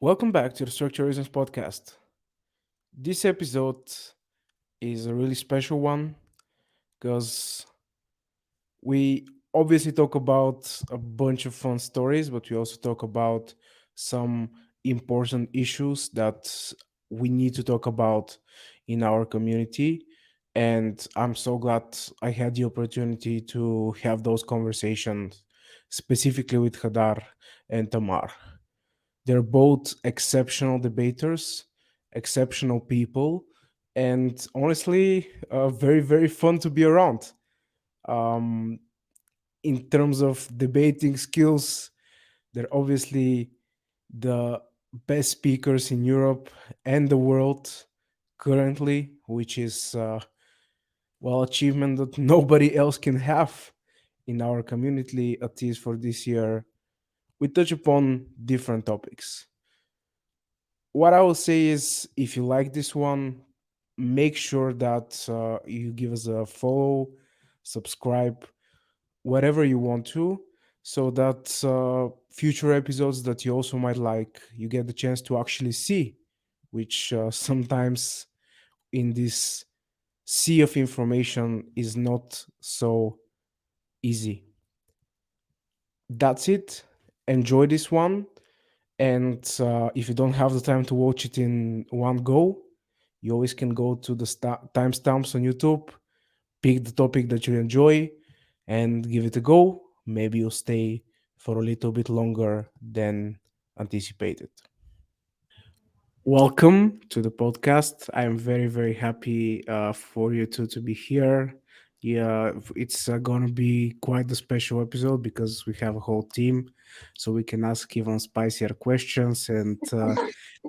Welcome back to the Structure Reasons podcast. This episode is a really special one because we obviously talk about a bunch of fun stories, but we also talk about some important issues that we need to talk about in our community. And I'm so glad I had the opportunity to have those conversations specifically with Hadar and Tamar. They're both exceptional debaters, exceptional people, and honestly, very, very fun to be around. Um, in terms of debating skills, they're obviously the best speakers in Europe and the world currently, which is achievement that nobody else can have in our community, at least for this year. We touch upon different topics. What I will say is, if you like this one, make sure that you give us a follow, subscribe, whatever you want to, so that future episodes that you also might like, you get the chance to actually see, which sometimes in this sea of information is not so easy. That's it. Enjoy this one. And if you don't have the time to watch it in one go, you always can go to the timestamps on YouTube, pick the topic that you enjoy, and give it a go. Maybe you'll stay for a little bit longer than anticipated. Welcome to the podcast. I'm very, very happy for you two to be here. Yeah, it's gonna be quite a special episode because we have a whole team, so we can ask even spicier questions. And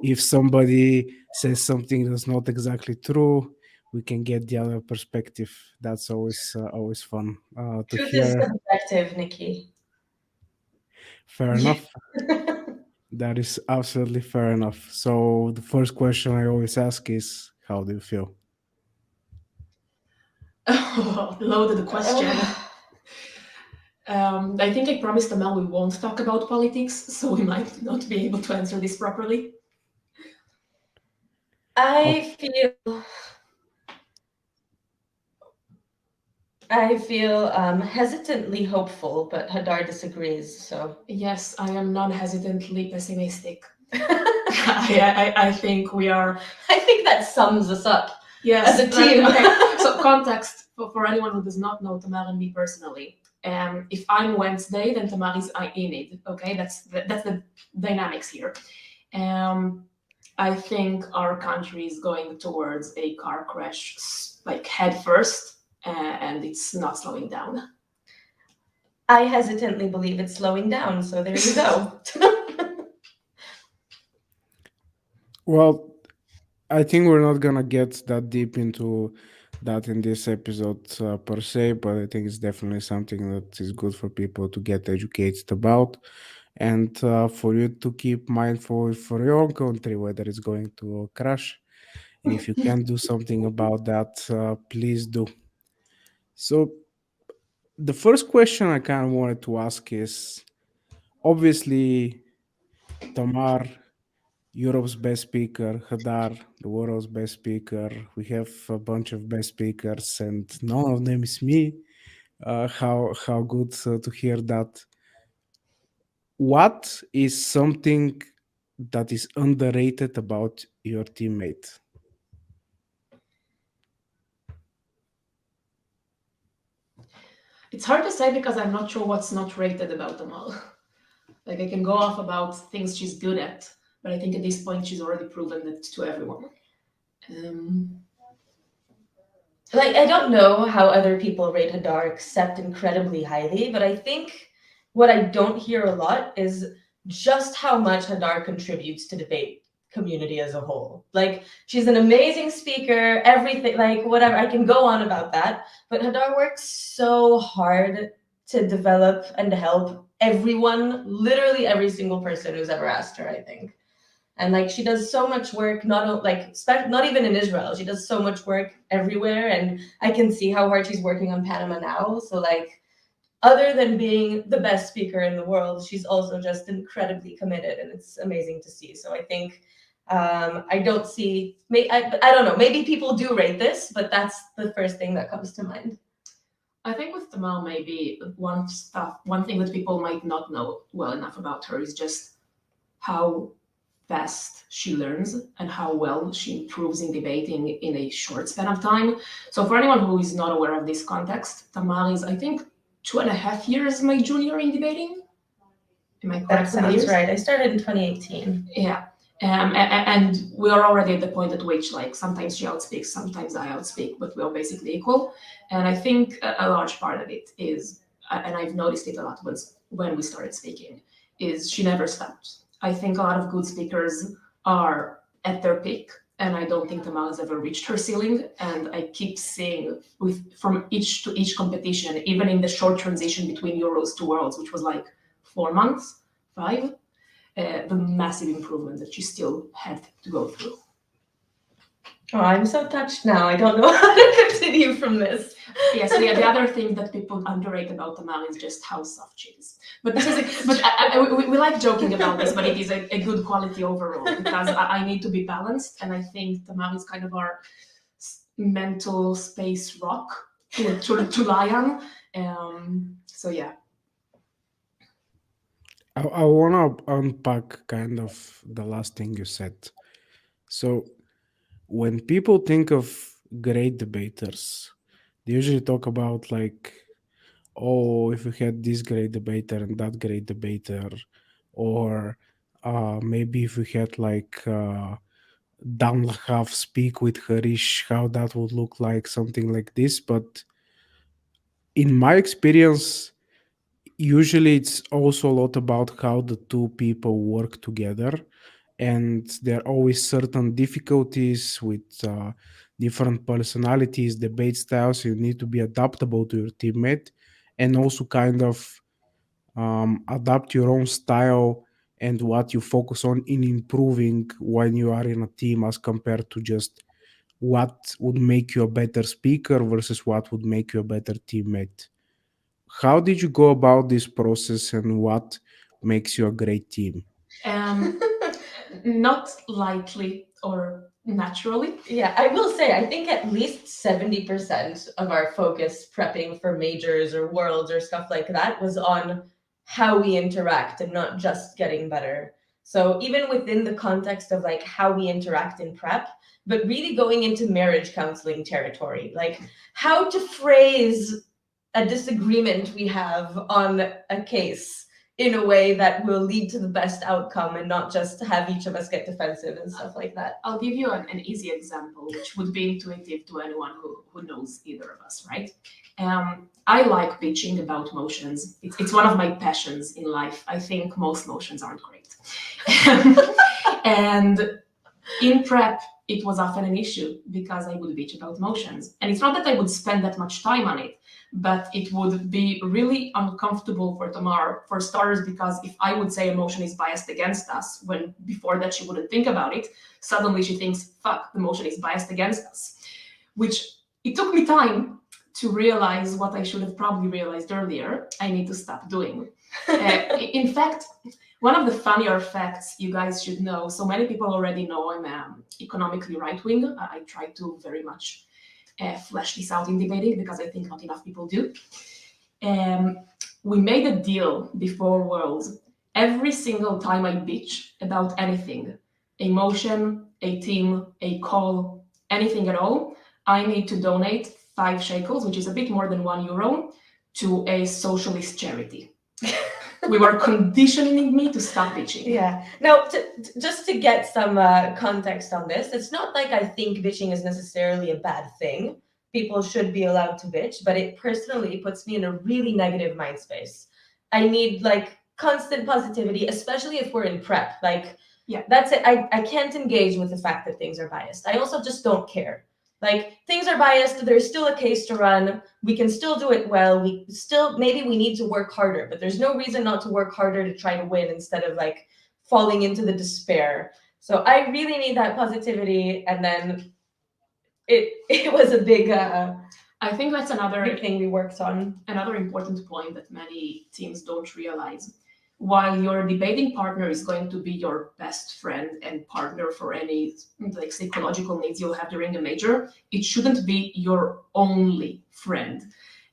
if somebody says something that's not exactly true, we can get the other perspective. That's always fun to Truth is hear. subjective, Nikki. Fair enough. That is absolutely fair enough. So the first question I always ask is, how do you feel? Oh, loaded question. I think I promised Amal we won't talk about politics, so we might not be able to answer this properly. Oh, I feel I feel hesitantly hopeful, but Hadar disagrees. So Yes, I am non-hesitantly pessimistic. I think we are. I think that sums us up Yes, as a team. Okay. So context for anyone who does not know Tamar and me personally. If I'm Wednesday, then Tamar is Enid. Okay, that's the dynamics here. Um, I think our country is going towards a car crash, like head first, and it's not slowing down. I hesitantly believe it's slowing down. So there you go. well, I think we're not gonna get that deep into that in this episode per se, but I think it's definitely something that is good for people to get educated about, and for you to keep mindful for your own country whether it's going to crash. And if you can do something about that, please do. So the first question I kind of wanted to ask is, obviously, Tamar, Europe's best speaker, Hadar, the world's best speaker. We have a bunch of best speakers, and none of them is me. How good to hear that. What is something that is underrated about your teammate? It's hard to say because I'm not sure what's not rated about them all. Like I can go off about things she's good at, but I think at this point she's already proven that to everyone. Um, Like, I don't know how other people rate Hadar except incredibly highly, but I think what I don't hear a lot is just how much Hadar contributes to debate community as a whole. Like, she's an amazing speaker, everything, like, whatever. I can go on about that, but Hadar works so hard to develop and to help everyone, literally every single person who's ever asked her, I think. And like she does so much work, not even in Israel. She does so much work everywhere, and I can see how hard she's working on Panama now. So like other than being the best speaker in the world, she's also just incredibly committed, and it's amazing to see. So I think I don't see, I don't know, maybe people do rate this, but that's the first thing that comes to mind. I think with Tamar, maybe one thing that people might not know well enough about her is just how fast she learns and how well she improves in debating in a short span of time. So for anyone who is not aware of this context, Tamar is, I think, 2.5 years my junior in debating. Am I correct? That sounds right. I started in 2018. Yeah. And we are already at the point at which, like, sometimes she outspeaks, sometimes I outspeak, but we are basically equal. And I think a large part of it is, and I've noticed it a lot when we started speaking, is she never stopped. I think a lot of good speakers are at their peak, and I don't think Tamar has ever reached her ceiling. And I keep seeing from each to each competition, even in the short transition between Euros to Worlds, which was like 4 months, 5, the massive improvement that she still had to go through. Oh, I'm so touched now. I don't know how to continue from this. Yes, the other thing that people underrate about Tamar is just how soft she is. But this is, we like joking about this, but it is a good quality overall, because I need to be balanced, and I think Tamar is kind of our mental space rock to lie on. So yeah. I want to unpack kind of the last thing you said. So, when people think of great debaters, they usually talk about like, oh, if we had this great debater and that great debater, or maybe if we had like Dan Lahav speak with Harish, how that would look like, something like this. But in my experience, usually it's also a lot about how the two people work together, and there are always certain difficulties with different personalities, debate styles. You need to be adaptable to your teammate, and also kind of adapt your own style and what you focus on in improving when you are in a team, as compared to just what would make you a better speaker versus what would make you a better teammate. How did you go about this process, and what makes you a great team? Not lightly or naturally. Yeah, I will say, I think at least 70% of our focus prepping for majors or worlds or stuff like that was on how we interact and not just getting better. So even within the context of like how we interact in prep, but really going into marriage counseling territory, like how to phrase a disagreement we have on a case in a way that will lead to the best outcome, and not just have each of us get defensive and stuff like that. I'll give you an easy example, which would be intuitive to anyone who knows either of us, right? I like bitching about motions. It's one of my passions in life. I think most motions aren't great. And in prep, it was often an issue because I would bitch about motions. And it's not that I would spend that much time on it, but it would be really uncomfortable for Tamar, for starters, because if I would say a motion is biased against us, when before that she wouldn't think about it, suddenly she thinks, fuck, the motion is biased against us. Which it took me time to realize what I should have probably realized earlier. I need to stop doing. In fact, one of the funnier facts you guys should know, so many people already know I'm economically right-wing. I try to very much flesh this out in debating because I think not enough people do. We made a deal before Worlds. Every single time I bitch about anything, a motion, a team, a call, anything at all, I need to donate 5 shekels, which is a bit more than €1, to a socialist charity. We were conditioning me to stop bitching. Yeah. Now, just to get some context on this, it's not like I think bitching is necessarily a bad thing. People should be allowed to bitch, but it personally puts me in a really negative mind space. I need like constant positivity, especially if we're in prep. Like, yeah, that's it. I can't engage with the fact that things are biased. I also just don't care. Like, things are biased, there's still a case to run, we can still do it well, maybe we need to work harder, but there's no reason not to work harder to try to win instead of like falling into the despair. So I really need that positivity, and then it was a big I think that's another big thing we worked on. another important point that many teams don't realize. While your debating partner is going to be your best friend and partner for any like psychological needs you'll have during a major, it shouldn't be your only friend.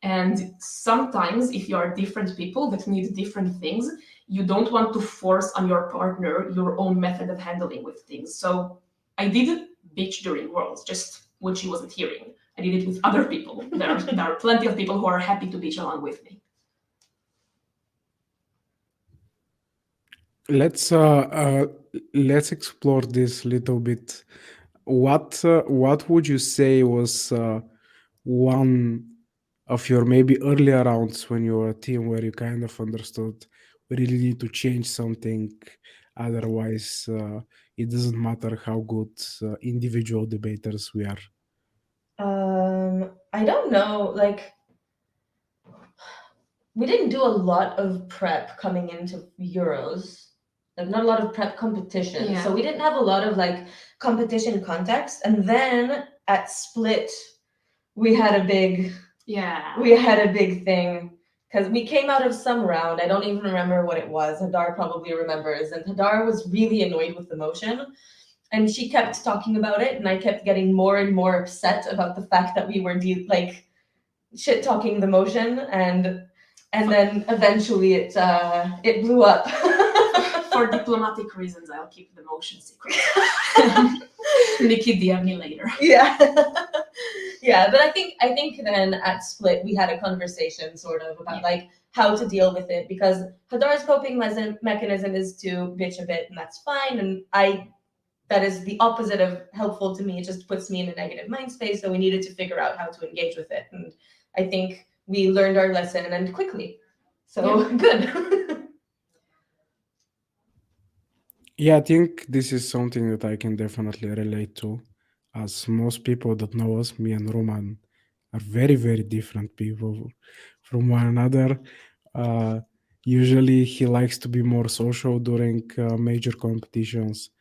And sometimes, if you are different people that need different things, you don't want to force on your partner your own method of handling with things. So I did bitch during Worlds, just when she wasn't hearing. I did it with other people. There are plenty of people who are happy to bitch along with me. Let's uh, uh, let's explore this little bit. What would you say was one of your maybe earlier rounds when you were a team where you kind of understood we really need to change something, otherwise it doesn't matter how good individual debaters we are. I don't know. Like, we didn't do a lot of prep coming into Euros. Like, not a lot of prep competition. Yeah. So we didn't have a lot of like competition context. And then at Split, we had a big Yeah. we had a big thing because we came out of some round. I don't even remember what it was. Hadar probably remembers. And Hadar was really annoyed with the motion. And she kept talking about it, and I kept getting more and more upset about the fact that we were like shit talking the motion, and then eventually it blew up. For diplomatic reasons, I'll keep the motion secret. Nikki, DM me later. Yeah. Yeah, but I think then at Split we had a conversation sort of about like how to deal with it, because Hadar's coping mechanism is to bitch a bit, and that's fine, and that is the opposite of helpful to me. It just puts me in a negative mind space, so we needed to figure out how to engage with it, and I think we learned our lesson and quickly. So good. Yeah, I think this is something that I can definitely relate to, as most people that know us, me and Roman, are very, very different people from one another. Uh, Usually, he likes to be more social during major competitions.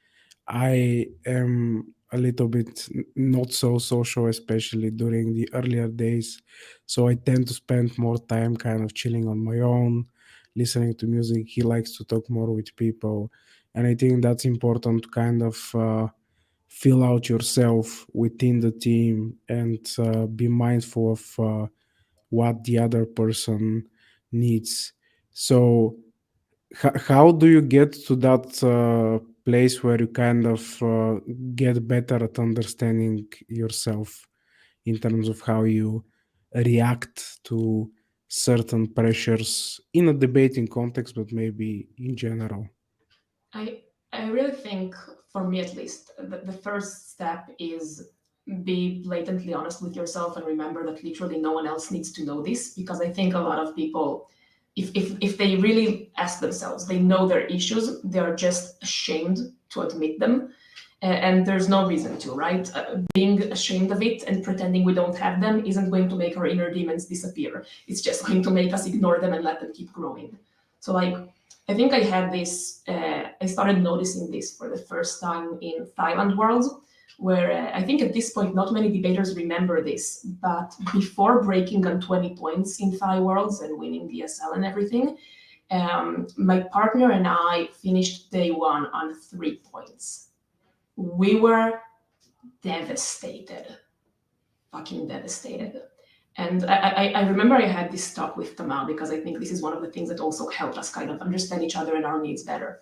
I am a little bit not so social, especially during the earlier days. So I tend to spend more time kind of chilling on my own, listening to music. He likes to talk more with people. And I think that's important to kind of fill out yourself within the team and be mindful of what the other person needs. So how do you get to that place where you kind of get better at understanding yourself in terms of how you react to certain pressures in a debating context, but maybe in general? I I really think, for me at least, the first step is be blatantly honest with yourself and remember that literally no one else needs to know this, because I think a lot of people, if they really ask themselves, they know their issues, they are just ashamed to admit them. And there's no reason to, right? Being ashamed of it and pretending we don't have them isn't going to make our inner demons disappear. It's just going to make us ignore them and let them keep growing. So, like, I think I had this, I started noticing this for the first time in Thailand Worlds, where I think at this point, not many debaters remember this, but before breaking on 20 points in Thai Worlds and winning DSL and everything, my partner and I finished day one on 3 points. We were devastated, fucking devastated. And I remember I had this talk with Tamar, because I think this is one of the things that also helped us kind of understand each other and our needs better.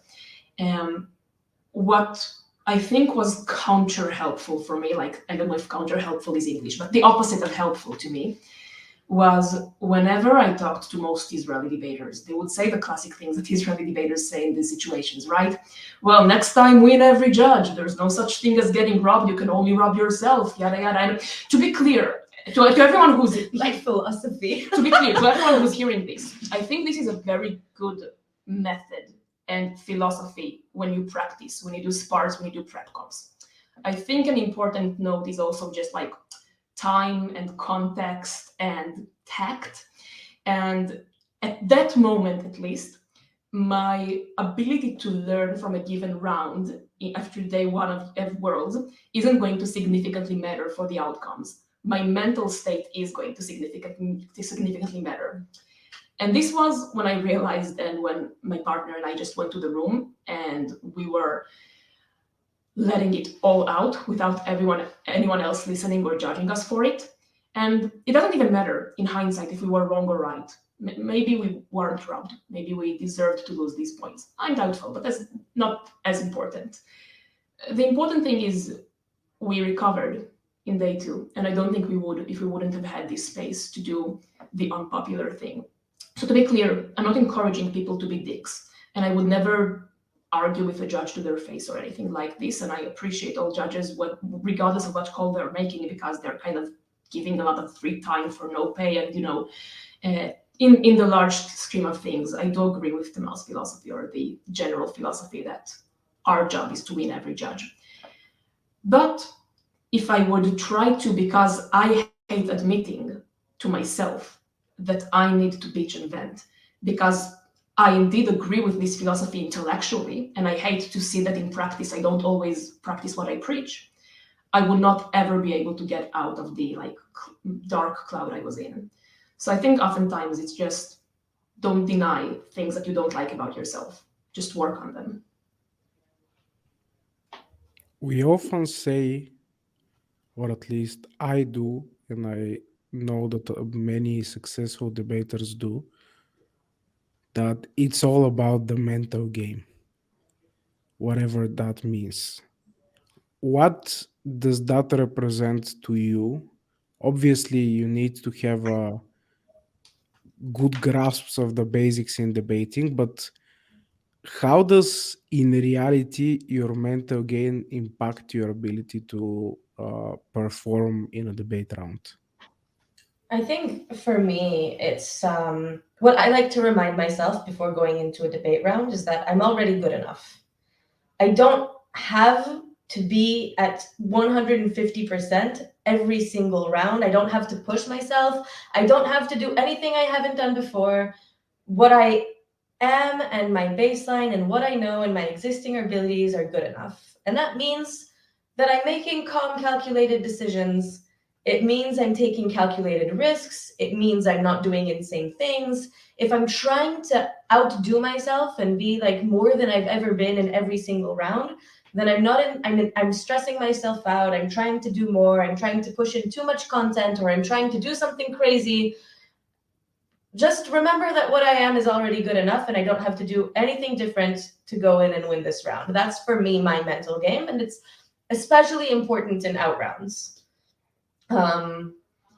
What I think was counter helpful for me, like, I don't know if counter helpful is English, but the opposite of helpful to me, was whenever I talked to most Israeli debaters, they would say the classic things that Israeli debaters say in these situations, right? Well, next time win every judge. There's no such thing as getting robbed. You can only rob yourself, yada, yada. And to be clear, to everyone who's Life philosophy. to be clear, to everyone who's hearing this, I think this is a very good method and philosophy when you practice, when you do spars, when you do prep comps. I think an important note is also just like time and context and tact. And at that moment, at least, my ability to learn from a given round after day one of Worlds isn't going to significantly matter for the outcomes. my mental state is going to significantly better. And this was when I realized, and when my partner and I just went to the room and we were letting it all out without anyone else listening or judging us for it. And it doesn't even matter in hindsight if we were wrong or right. Maybe we weren't robbed. Maybe we deserved to lose these points. I'm doubtful, but that's not as important. The important thing is we recovered in day 2, and I don't think we would if we wouldn't have had this space to do the unpopular thing. So to be clear, I'm not encouraging people to be dicks, and I would never argue with a judge to their face or anything like this. And I appreciate all judges, regardless of what call they're making, because they're kind of giving a lot of free time for no pay. And in the large scheme of things, I do agree with Tamar's philosophy, or the general philosophy, that our job is to win every judge. But if I would try to, because I hate admitting to myself that I need to bitch and vent, because I indeed agree with this philosophy intellectually, and I hate to see that in practice I don't always practice what I preach, I would not ever be able to get out of the dark cloud I was in. So I think oftentimes it's just, don't deny things that you don't like about yourself. Just work on them. We often say, or at least I do, and I know that many successful debaters do, that it's all about the mental game, whatever that means. What does that represent to you? Obviously, you need to have a good grasps of the basics in debating, but how does in reality your mental game impact your ability to perform in a debate round? I think for me, it's what I like to remind myself before going into a debate round is that I'm already good enough. I don't have to be at 150% every single round. I don't have to push myself. I don't have to do anything I haven't done before. What I am and my baseline and what I know and my existing abilities are good enough. And that means that I'm making calm, calculated decisions. It means I'm taking calculated risks. It means I'm not doing insane things. If I'm trying to outdo myself and be more than I've ever been in every single round, then I'm stressing myself out. I'm trying to do more. I'm trying to push in too much content, or I'm trying to do something crazy. Just remember that what I am is already good enough, and I don't have to do anything different to go in and win this round. That's for me my mental game, and it's especially important in out rounds.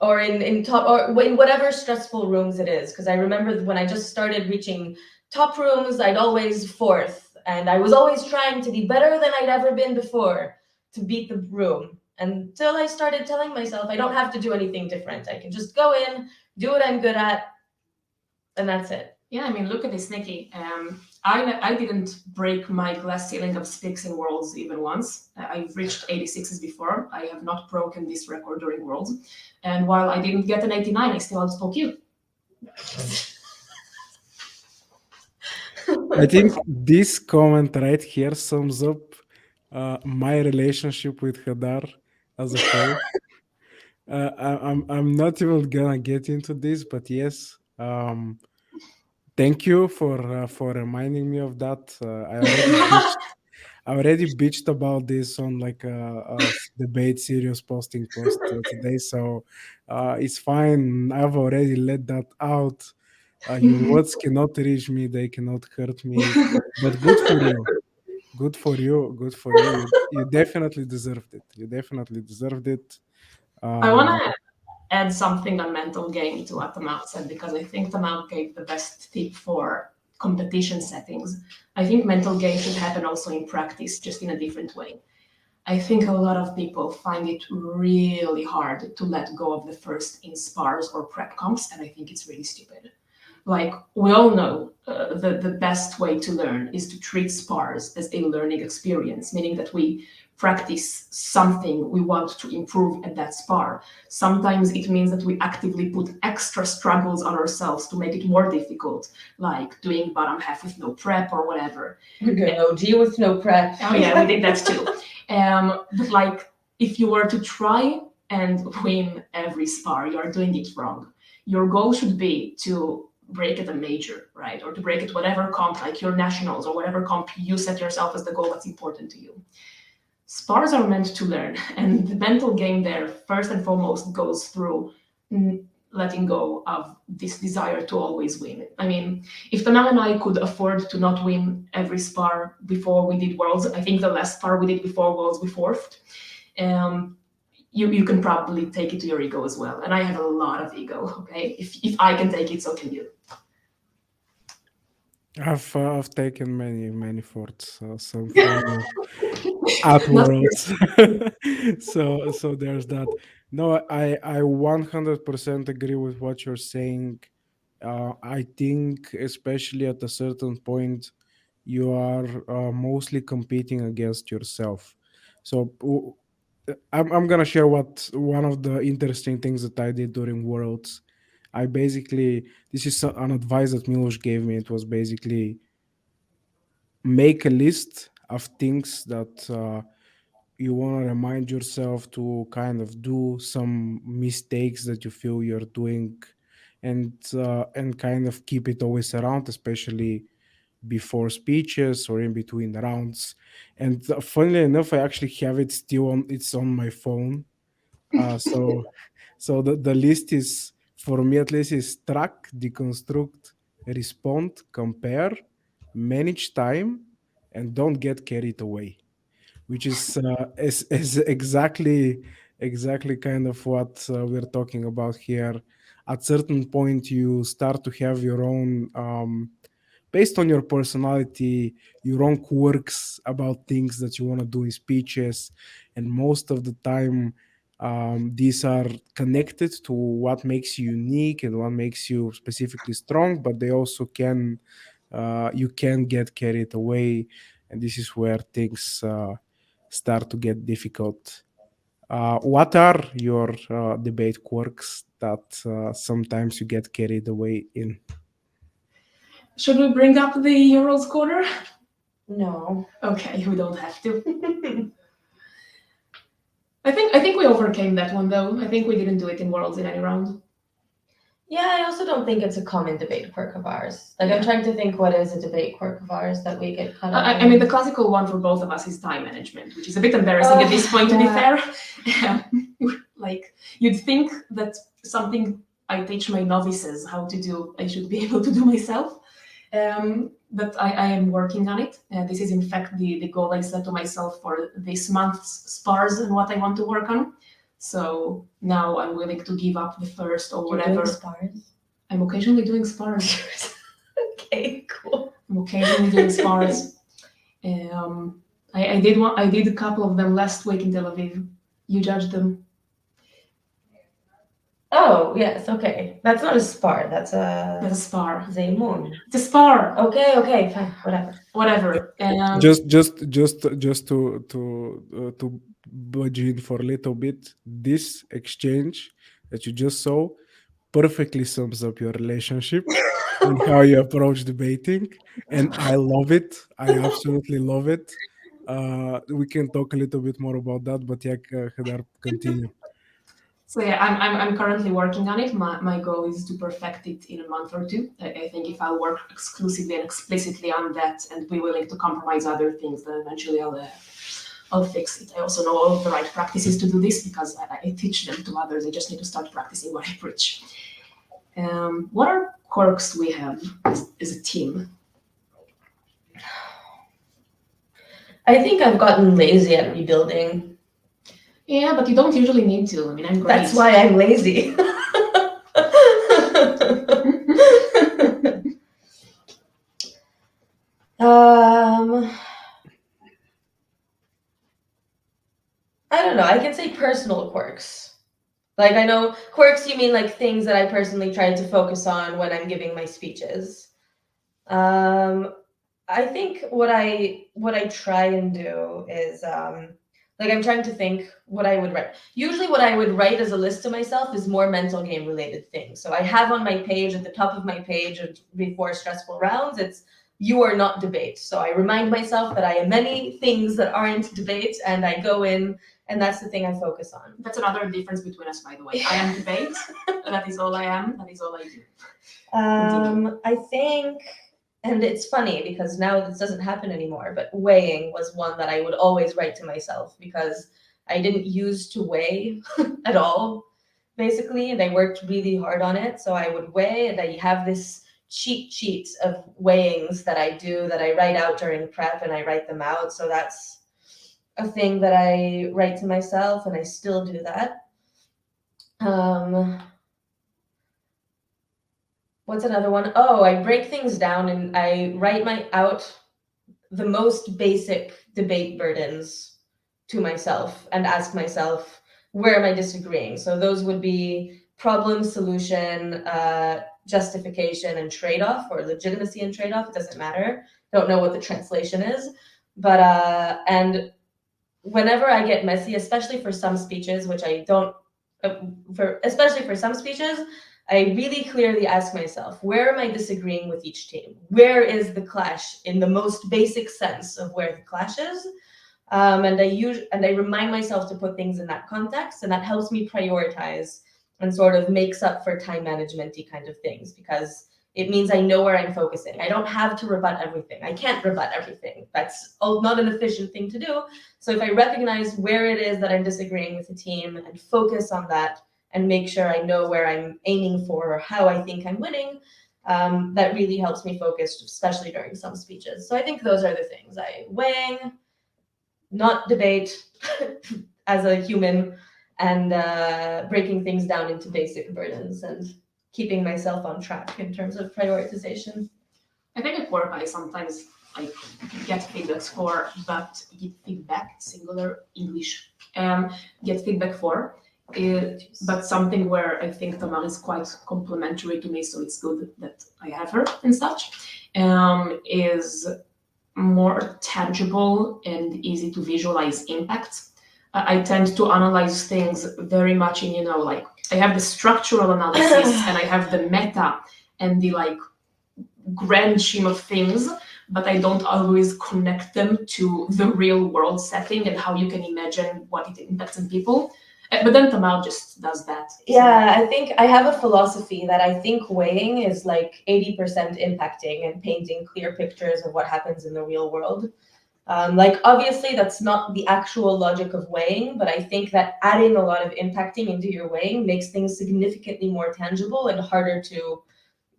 Or in top, or in whatever stressful rooms it is. Because I remember when I just started reaching top rooms, I'd always fourth, and I was always trying to be better than I'd ever been before to beat the room. Until I started telling myself I don't have to do anything different. I can just go in, do what I'm good at, and that's it. Yeah, I mean, look at this, Nikki. I didn't break my glass ceiling of speaks in Worlds even once. I've reached 86s before. I have not broken this record during Worlds. And while I didn't get an 89, I still outspoke you. I think this comment right here sums up my relationship with Hadar as a whole. I'm not even gonna get into this, but yes, thank you for reminding me of that. I already bitched about this on a debate serious posting post today, so it's fine. I've already let that out. Your words cannot reach me; they cannot hurt me. But good for you. Good for you. Good for you. You definitely deserved it. You definitely deserved it. I want to add something on mental game to what Tamar said, because I think Tamar gave the best tip for competition settings. I think mental game should happen also in practice, just in a different way. I think a lot of people find it really hard to let go of the first in spars or prep comps, and I think it's really stupid. We all know the best way to learn is to treat spars as a learning experience, meaning that we practice something we want to improve at that spar. Sometimes it means that we actively put extra struggles on ourselves to make it more difficult, like doing bottom half with no prep or whatever. Good OG with no prep. Oh yeah, we did that too. But if you were to try and win every spar. You are doing it wrong. Your goal should be to break at a major, right? Or to break at whatever comp, like your nationals or whatever comp you set yourself as the goal that's important to you. Spars are meant to learn, and the mental game there, first and foremost, goes through letting go of this desire to always win. I mean, if Tamar and I could afford to not win every spar before we did Worlds, I think the last spar we did before Worlds we fourthed. You can probably take it to your ego as well. And I have a lot of ego, okay? If I can take it, so can you. I've taken many forts, some from you at Not Worlds. So there's that. No, I 100% agree with what you're saying. I think especially at a certain point, you are mostly competing against yourself. So I'm gonna share what one of the interesting things that I did during Worlds. I basically, this is an advice that Milos gave me. It was basically make a list of things that you want to remind yourself to kind of do, some mistakes that you feel you're doing, and kind of keep it always around, especially before speeches or in between the rounds. And funnily enough, I actually have it still on, it's on my phone. So the list is, for me at least, is track, deconstruct, respond, compare, manage time, and don't get carried away, which is exactly kind of what we're talking about here. At certain point, you start to have your own, based on your personality, your own quirks about things that you want to do in speeches, and most of the time, these are connected to what makes you unique and what makes you specifically strong, but they also can, you can get carried away, and this is where things start to get difficult. What are your debate quirks that sometimes you get carried away in? Should we bring up the Euros corner? No. Okay, we don't have to. I think we overcame that one though. I think we didn't do it in Worlds in any round. Yeah, I also don't think it's a common debate quirk of ours. Like, I'm Yeah. trying to think what is a debate quirk of ours that we get caught up I mean, the classical one for both of us is time management, which is a bit embarrassing at this point, to be fair. Like, you'd think that something I teach my novices how to do, I should be able to do myself. But I am working on it. This is, in fact, the goal I set to myself for this month's spars and what I want to work on. So now I'm willing to give up the first or You're whatever. doing spars? I'm occasionally doing spars. Okay, cool. I'm occasionally doing spars. I did one. I did a couple of them last week in Tel Aviv. You judged them. Oh, yes, okay. That's not a spar, that's a That's a spar. Zaymun. It's a spar. Okay, fine, whatever. Whatever. Just to budge in for a little bit, this exchange that you just saw perfectly sums up your relationship and how you approach debating, and I love it. I absolutely love it. We can talk a little bit more about that, but yeah, Hadar, continue. So yeah, I'm currently working on it. My goal is to perfect it in a month or two. I think if I'll work exclusively and explicitly on that and be willing to compromise other things, then eventually I'll fix it. I also know all of the right practices to do this because I teach them to others. I just need to start practicing what I preach. What are quirks we have as a team? I think I've gotten lazy at rebuilding. Yeah, but you don't usually need to. I mean, I'm great. That's why I'm lazy. I don't know. I can say personal quirks. Like, I know quirks, you mean like things that I personally try to focus on when I'm giving my speeches. I think what I try and do is like, I'm trying to think what I would write. Usually what I would write as a list to myself is more mental game related things. So I have on my page, at the top of my page before stressful rounds, it's "You are not debate." So I remind myself that I am many things that aren't debate, and I go in and that's the thing I focus on. That's another difference between us, by the way. I am debate. That is all I am. That is all I do. I think, and it's funny because now this doesn't happen anymore, but weighing was one that I would always write to myself because I didn't use to weigh at all, basically, and I worked really hard on it. So I would weigh, and I have this cheat sheet of weighings that I do that I write out during prep, and I write them out. So that's a thing that I write to myself, and I still do that. What's another one? Oh, I break things down and I write out the most basic debate burdens to myself and ask myself, where am I disagreeing? So those would be problem, solution, justification, and trade-off, or legitimacy and trade-off. It doesn't matter. Don't know what the translation is. But and whenever I get messy, especially for some speeches, which I don't, especially for some speeches, I really clearly ask myself, where am I disagreeing with each team? Where is the clash in the most basic sense of where the clash is? And I remind myself to put things in that context, and that helps me prioritize and sort of makes up for time management-y kind of things, because it means I know where I'm focusing. I don't have to rebut everything. I can't rebut everything. That's not an efficient thing to do. So if I recognize where it is that I'm disagreeing with the team and focus on that and make sure I know where I'm aiming for or how I think I'm winning, that really helps me focus, especially during some speeches. So I think those are the things. Weighing, not debate as a human, and breaking things down into basic burdens and keeping myself on track in terms of prioritization. I think at work I sometimes get feedback for, but get feedback, singular English, get feedback for. But something where I think Tamar is quite complimentary to me, so it's good that I have her and such, is more tangible and easy to visualize impacts. I tend to analyze things very much in, like I have the structural analysis and I have the meta and the grand scheme of things, but I don't always connect them to the real world setting and how you can imagine what it impacts in people. But then Tamar just does that. Yeah, I think I have a philosophy that I think weighing is 80% impacting and painting clear pictures of what happens in the real world. Obviously, that's not the actual logic of weighing, but I think that adding a lot of impacting into your weighing makes things significantly more tangible and harder to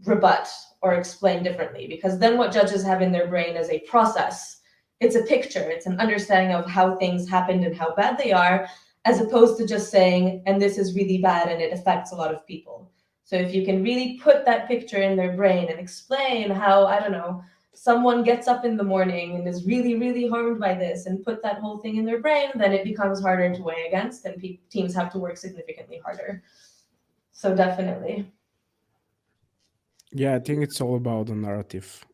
rebut or explain differently, because then what judges have in their brain is a process. It's a picture. It's an understanding of how things happened and how bad they are, as opposed to just saying, and this is really bad and it affects a lot of people. So if you can really put that picture in their brain and explain how, I don't know, someone gets up in the morning and is really, really harmed by this, and put that whole thing in their brain, then it becomes harder to weigh against, and teams have to work significantly harder. So definitely. Yeah, I think it's all about the narrative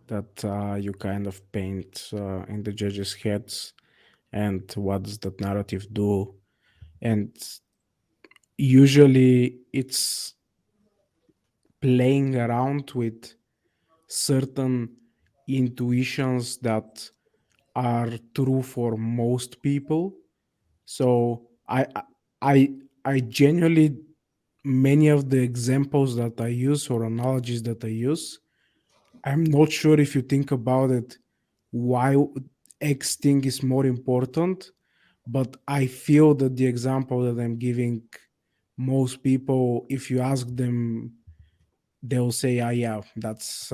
that you kind of paint in the judges' heads, and what does that narrative do. And usually it's playing around with certain intuitions that are true for most people. So I I genuinely, many of the examples that I use or analogies that I use, I'm not sure if you think about it why X thing is more important, but I feel that the example that I'm giving, most people, if you ask them, they'll say, "Ah, yeah, that's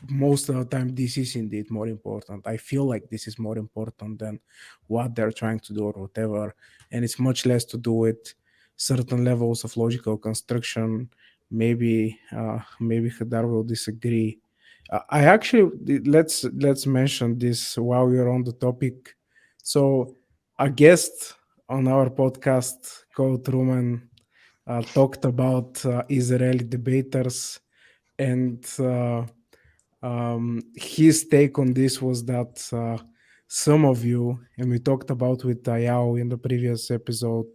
most of the time this is indeed more important. I feel like this is more important than what they're trying to do or whatever." And it's much less to do with certain levels of logical construction. Maybe Hadar will disagree. I actually, let's mention this while we're on the topic. So a guest on our podcast called Rumen talked about Israeli debaters, and his take on this was that some of you, and we talked about with Ayao in the previous episode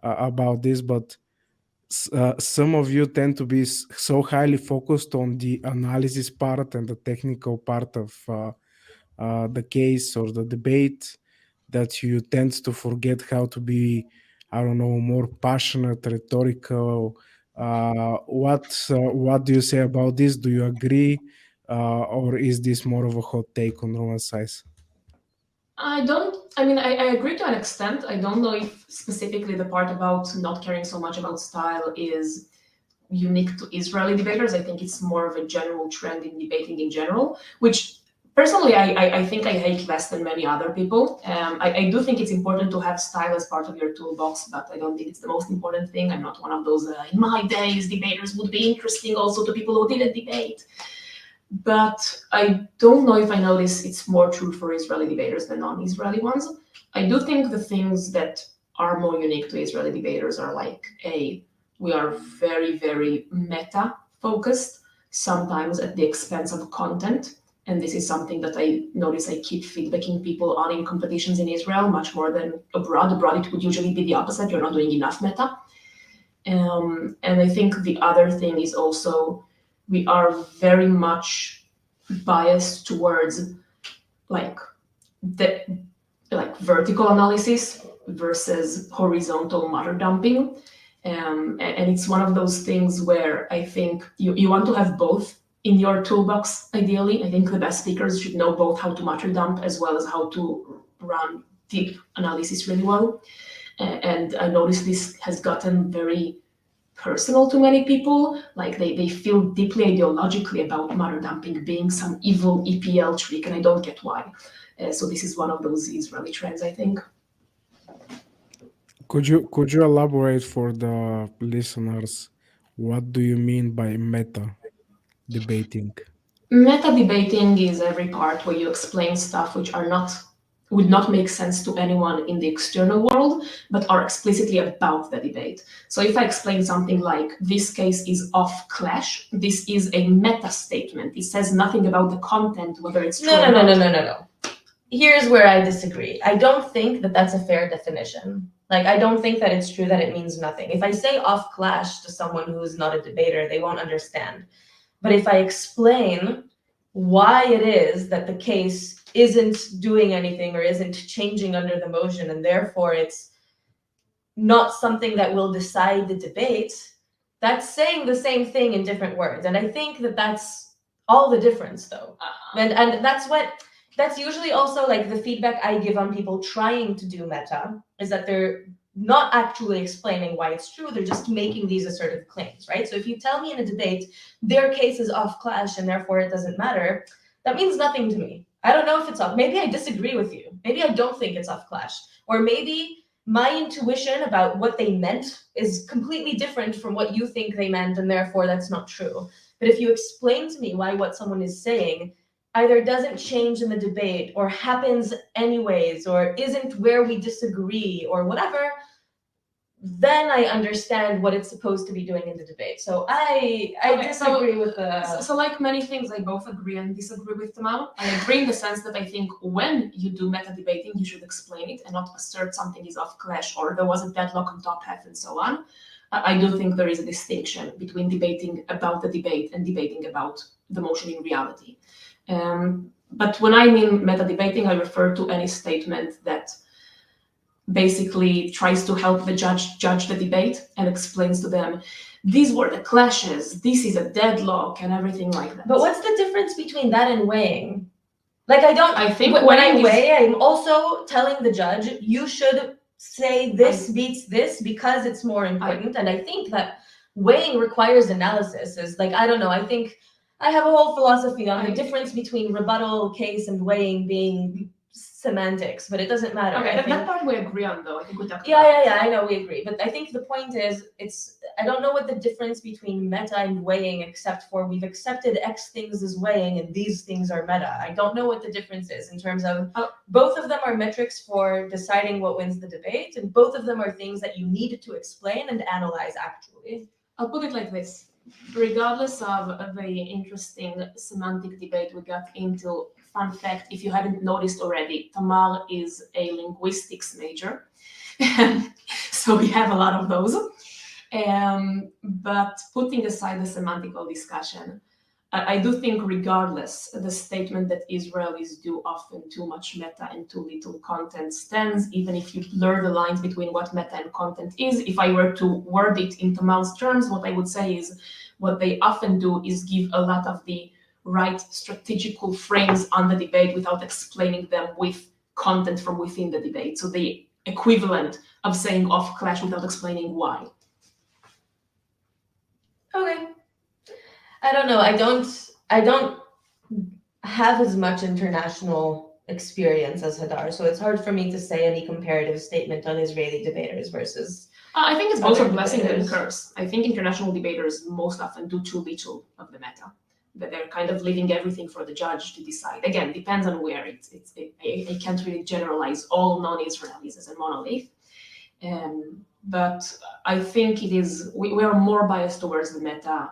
about this, but some of you tend to be so highly focused on the analysis part and the technical part of the case or the debate, that you tend to forget how to be, I don't know, more passionate, rhetorical. What do you say about this? Do you agree, or is this more of a hot take on Roman size? I don't, I mean, I agree to an extent. I don't know if specifically the part about not caring so much about style is unique to Israeli debaters. I think it's more of a general trend in debating in general, which personally I think I hate less than many other people. I do think it's important to have style as part of your toolbox, but I don't think it's the most important thing. I'm not one of those, in my days, debaters would be interesting also to people who didn't debate. But I don't know if I notice it's more true for Israeli debaters than non-Israeli ones. I do think the things that are more unique to Israeli debaters are like we are very, very meta focused, sometimes at the expense of content. And this is something that I notice I keep feedbacking people on in competitions in Israel much more than abroad. Abroad, it would usually be the opposite. You're not doing enough meta. And I think the other thing is also we are very much biased towards like the like vertical analysis versus horizontal matter dumping. And it's one of those things where I think you want to have both in your toolbox, ideally. I think the best speakers should know both how to matter dump as well as how to run deep analysis really well. And I noticed this has gotten very personal to many people. Like they feel deeply ideologically about matter dumping being some evil EPL trick, and I don't get why. So this is one of those Israeli trends, I think. Could you elaborate for the listeners? What do you mean by meta debating? Meta debating is every part where you explain stuff which are not would not make sense to anyone in the external world, but are explicitly about the debate. So if I explain something like this case is off clash, this is a meta statement. It says nothing about the content, whether it's true No, or no, no, not. no, no, no, no. Here's where I disagree. I don't think that that's a fair definition. Like, I don't think that it's true that it means nothing. If I say off clash to someone who is not a debater, they won't understand. But if I explain why it is that the case isn't doing anything or isn't changing under the motion, and therefore it's not something that will decide the debate, that's saying the same thing in different words. And I think that that's all the difference, though. And that's usually also like the feedback I give on people trying to do meta is that they're not actually explaining why it's true. They're just making these assertive claims, right? So if you tell me in a debate their case is off clash and therefore it doesn't matter, that means nothing to me. I don't know if it's off. Maybe I disagree with you. Maybe I don't think it's off clash. Or maybe my intuition about what they meant is completely different from what you think they meant, and therefore that's not true. But if you explain to me why what someone is saying either doesn't change in the debate or happens anyways or isn't where we disagree or whatever, then I understand what it's supposed to be doing in the debate. So I disagree with the. So like many things, I both agree and disagree with Tamar. I agree in the sense that I think when you do meta debating, you should explain it and not assert something is off clash or there was a deadlock on top half and so on. I do think there is a distinction between debating about the debate and debating about the motion in reality. But when I mean meta debating, I refer to any statement that basically tries to help the judge the debate and explains to them these were the clashes, this is a deadlock, and everything like that. But what's the difference between that and weighing? Like I think when I weighing weigh, I'm also telling the judge you should say this beats this because it's more important. And I think that weighing requires analysis. Is like I don't know. I think I have a whole philosophy on the difference between rebuttal case and weighing being semantics, but it doesn't matter. Okay, I think, that part we agree on, though. I think we talked. Yeah. I know we agree, but I think the point is, I don't know what the difference between meta and weighing, except for we've accepted X things as weighing and these things are meta. I don't know what the difference is in terms of both of them are metrics for deciding what wins the debate, and both of them are things that you need to explain and analyze. Actually, I'll put it like this. Regardless of the interesting semantic debate we got into, fun fact, if you hadn't noticed already, Tamar is a linguistics major. So we have a lot of those. But putting aside the semantical discussion, I do think, regardless, the statement that Israelis do often too much meta and too little content stands, even if you blur the lines between what meta and content is. If I were to word it in Tamar's terms, what I would say is what they often do is give a lot of the right strategical frames on the debate without explaining them with content from within the debate. So the equivalent of saying off clash without explaining why. Okay. I don't know. I don't have as much international experience as Hadar, so it's hard for me to say any comparative statement on Israeli debaters versus I think it's both other a blessing and a debaters. curse. I think international debaters most often do too little of the meta, that they're kind of leaving everything for the judge to decide. Again, depends on where. I can't really generalize all non-Israelis as a monolith. But I think we are more biased towards the meta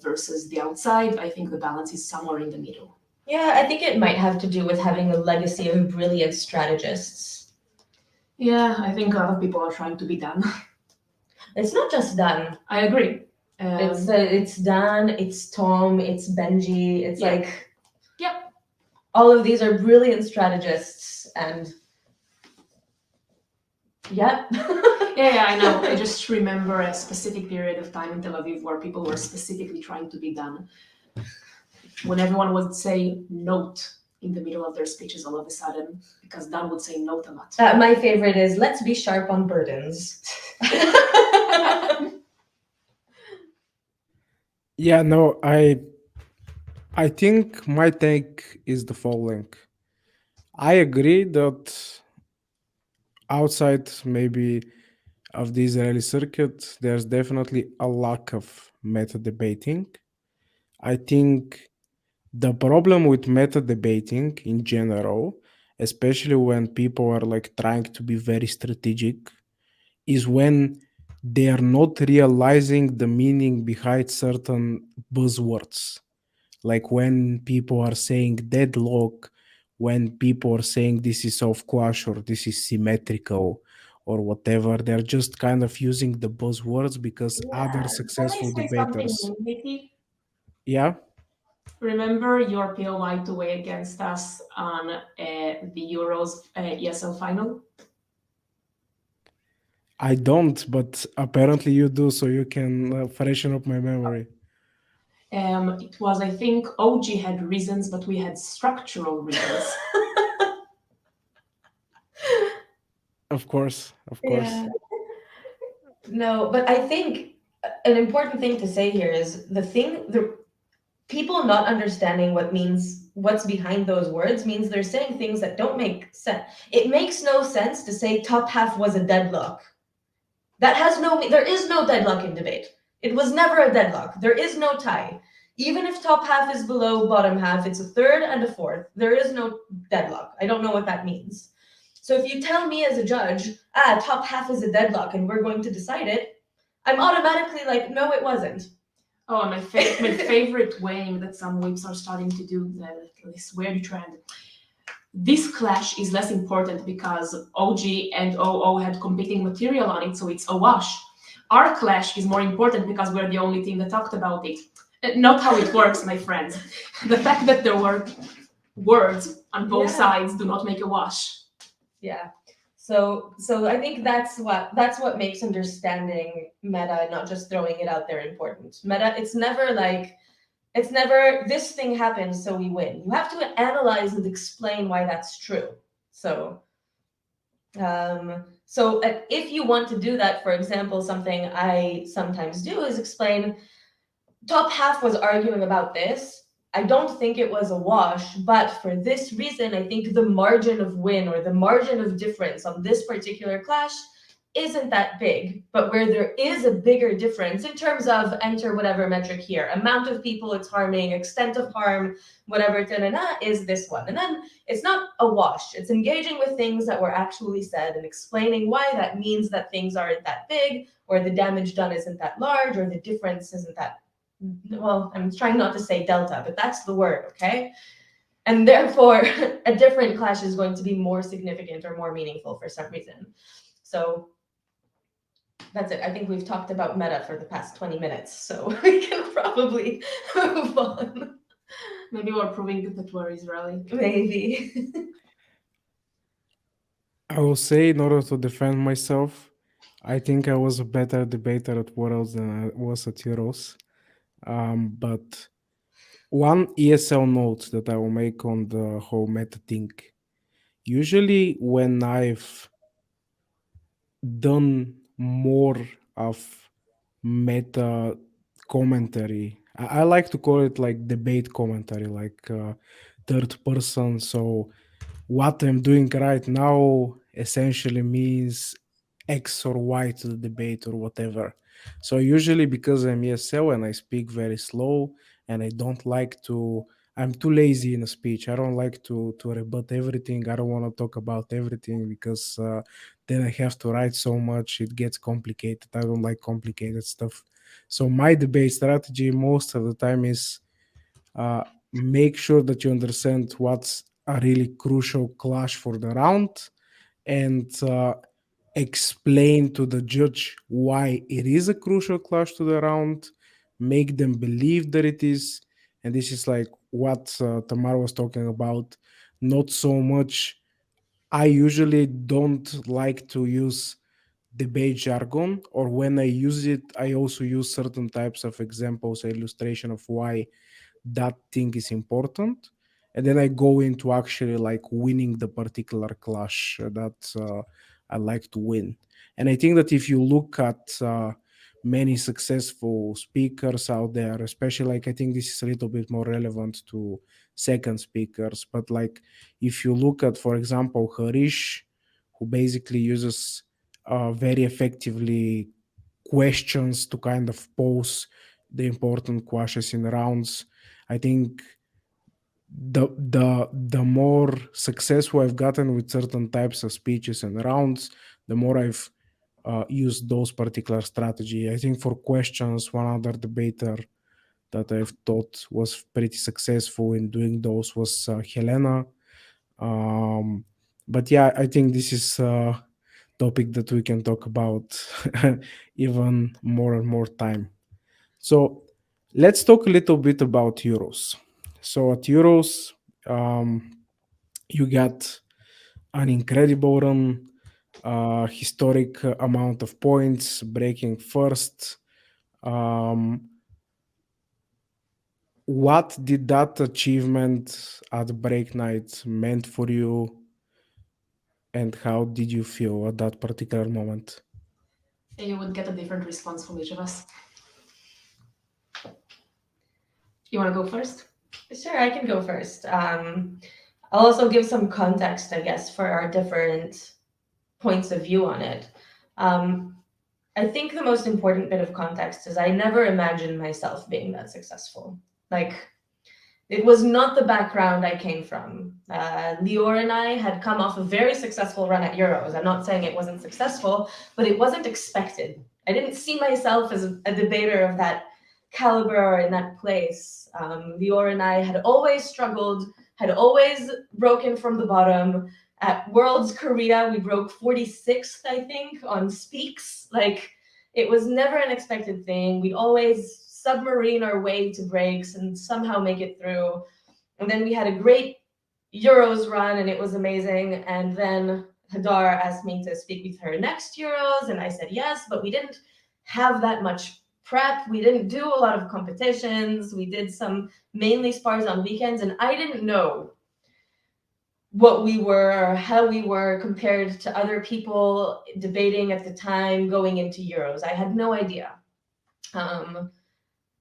versus the outside. I think the balance is somewhere in the middle. Yeah, I think it might have to do with having a legacy of brilliant strategists. Yeah, I think a lot of people are trying to be done. It's not just Dan. I agree. It's Dan, it's Tom, it's Benji. It's Yeah. like Yep. all of these are brilliant strategists, and yep. Yeah, I know. I just remember a specific period of time in Tel Aviv where people were specifically trying to be done. When everyone would say note in the middle of their speeches all of a sudden, because Dan would say note a lot. My favorite is let's be sharp on burdens. Yeah, no, I think my take is the following. I agree that outside maybe of the Israeli circuit, there's definitely a lack of meta debating. I think the problem with meta debating in general, especially when people are like trying to be very strategic, is when they are not realizing the meaning behind certain buzzwords. Like when people are saying deadlock, when people are saying this is off clash or this is symmetrical or whatever, they're just kind of using the buzzwords because other Yeah, can I successful say something, debaters, Nikki? yeah, Remember your POI to weigh against us on the Euros ESL final? I don't, but apparently you do, so you can freshen up my memory. It was, I think, OG had reasons, but we had structural reasons. Of course, of course. Yeah. No, but I think an important thing to say here is the people not understanding what's behind those words means they're saying things that don't make sense. It makes no sense to say top half was a deadlock. There is no deadlock in debate. It was never a deadlock. There is no tie. Even if top half is below bottom half, it's a third and a fourth. There is no deadlock. I don't know what that means. So if you tell me as a judge, top half is a deadlock and we're going to decide it, I'm automatically like, no, it wasn't. Oh, and my favorite weighing that some whips are starting to do, this weird trend. This clash is less important because OG and OO had competing material on it, so it's a wash. Our clash is more important because we're the only team that talked about it. Not how it works, my friends. The fact that there were words on both sides do not make a wash. Yeah. So I think that's what makes understanding meta, not just throwing it out there, important. Meta, it's never this thing happens so we win. You have to analyze and explain why that's true. So if you want to do that, for example, something I sometimes do is explain top half was arguing about this. I don't think it was a wash, but for this reason, I think the margin of win or the margin of difference on this particular clash isn't that big. But where there is a bigger difference in terms of enter whatever metric here, amount of people it's harming, extent of harm, whatever, is this one. And then it's not a wash. It's engaging with things that were actually said and explaining why that means that things aren't that big, or the damage done isn't that large, or the difference isn't that, well, I'm trying not to say delta, but that's the word, okay? And therefore, a different clash is going to be more significant or more meaningful for some reason. So that's it. I think we've talked about meta for the past 20 minutes, so we can probably move on. Maybe we're proving that we're Israeli. Maybe. I will say, in order to defend myself, I think I was a better debater at Worlds than I was at Euros. But one ESL note that I will make on the whole meta thing. Usually, when I've done more of meta commentary, I like to call it like debate commentary, like third person. So what I'm doing right now essentially means X or Y to the debate or whatever. So usually because I'm ESL and I speak very slow and I don't like to, I'm too lazy in a speech. I don't like to rebut everything. I don't want to talk about everything because then I have to write so much. It gets complicated. I don't like complicated stuff. So my debate strategy most of the time is uh, make sure that you understand what's a really crucial clash for the round and explain to the judge why it is a crucial clash to the round, make them believe that it is. And this is like what Tamar was talking about. Not so much. I usually don't like to use debate jargon, or when I use it, I also use certain types of examples, illustration of why that thing is important, and then I go into actually like winning the particular clash that I like to win. And I think that if you look at many successful speakers out there, especially, like, I think this is a little bit more relevant to second speakers, but like if you look at, for example, Harish, who basically uses very effectively questions to kind of pose the important questions in rounds. I think the more successful I've gotten with certain types of speeches and rounds, the more I've used those particular strategy. I think for questions, one other debater that I've thought was pretty successful in doing those was Helena. Um, but yeah, I think this is a topic that we can talk about even more and more time. So let's talk a little bit about Euros. So at Euros, um, you got an incredible run, historic amount of points, breaking first. Um, what did that achievement at break night meant for you, and how did you feel at that particular moment? You would get a different response from each of us. You want to go first? Sure, I can go first. I'll also give some context, I guess, for our different points of view on it. Um, I think the most important bit of context is I never imagined myself being that successful. Like, it was not the background I came from. Lior and I had come off a very successful run at Euros. I'm not saying it wasn't successful, but it wasn't expected. I didn't see myself as a debater of that caliber or in that place. Lior and I had always struggled, had always broken from the bottom. At Worlds Korea, we broke 46th, I think, on speaks. Like, it was never an expected thing. We'd always submarine our way to breaks and somehow make it through. And then we had a great Euros run and it was amazing. And then Hadar asked me to speak with her next Euros, and I said yes, but we didn't have that much prep. We didn't do a lot of competitions. We did some mainly spars on weekends, and I didn't know what we were or how we were compared to other people debating at the time going into Euros. I had no idea.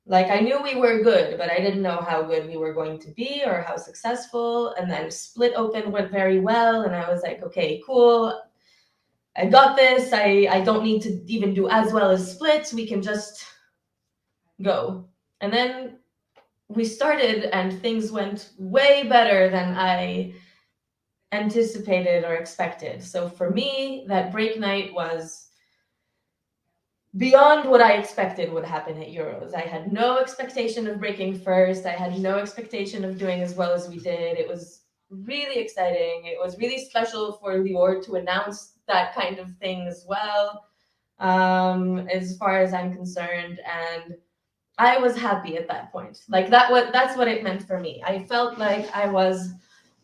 Like, I knew we were good, but I didn't know how good we were going to be or how successful. And then Split Open went very well, and I was like, okay, cool. I got this. I don't need to even do as well as Splits. We can just go. And then we started, and things went way better than I anticipated or expected. So for me, that break night was beyond what I expected would happen at Euros. I had no expectation of breaking first. I had no expectation of doing as well as we did. It was really exciting. It was really special for Lior to announce that kind of thing as well. as far as I'm concerned, and I was happy at that point. Like that's what it meant for me. I felt like I was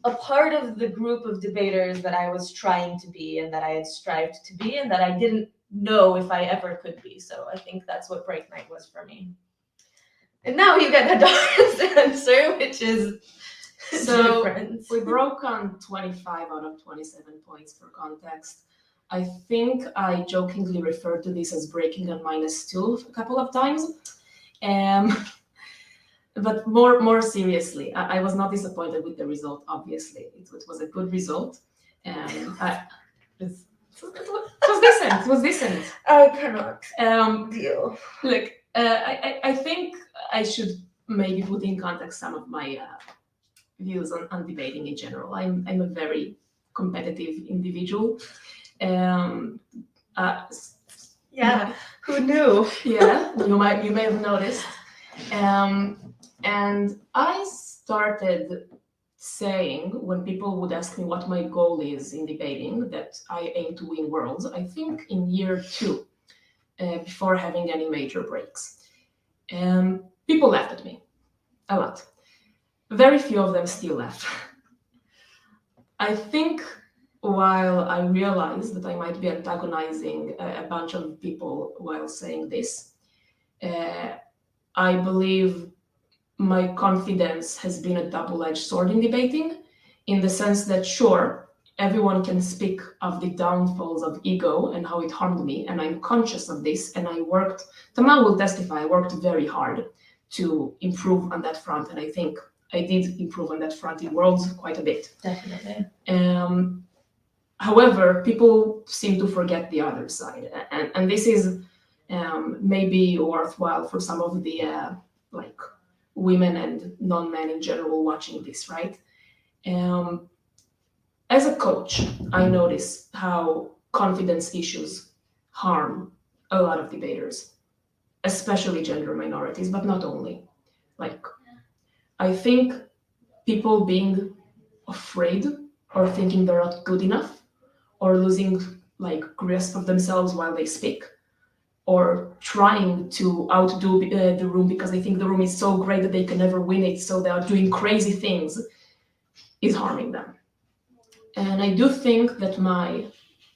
a part of the group of debaters that I was trying to be and that I had strived to be and that I didn't know if I ever could be. So I think that's what Break Night was for me. And now you get Hadar's answer, which is So different. we broke on 25 out of 27 points for context. I think I jokingly referred to this as breaking on -2 a couple of times. Um, but more seriously, I was not disappointed with the result, obviously. It was a good result. It was decent. It was decent. I cannot Deal. Look, I think I should maybe put in context some of my views on debating in general. I'm a very competitive individual. Um, uh, Yeah, who knew? yeah, you may have noticed. And I started saying when people would ask me what my goal is in debating that I aim to win worlds. I think in year 2, before having any major breaks. People laughed at me a lot. Very few of them still laugh. I think while I realized that I might be antagonizing a bunch of people while saying this, uh, I believe my confidence has been a double-edged sword in debating, in the sense that, sure, everyone can speak of the downfalls of ego and how it harmed me, and I'm conscious of this, and Tamar will testify, I worked very hard to improve on that front, and I think I did improve on that front in Worlds quite a bit. Definitely. However, people seem to forget the other side, and this is maybe worthwhile for some of the like women and non-men in general watching this, right? As a coach, I notice how confidence issues harm a lot of debaters, especially gender minorities, but not only. Like, I think people being afraid or thinking they're not good enough or losing like grasp of themselves while they speak or trying to outdo the room because they think the room is so great that they can never win it, so they are doing crazy things, is harming them. And I do think that my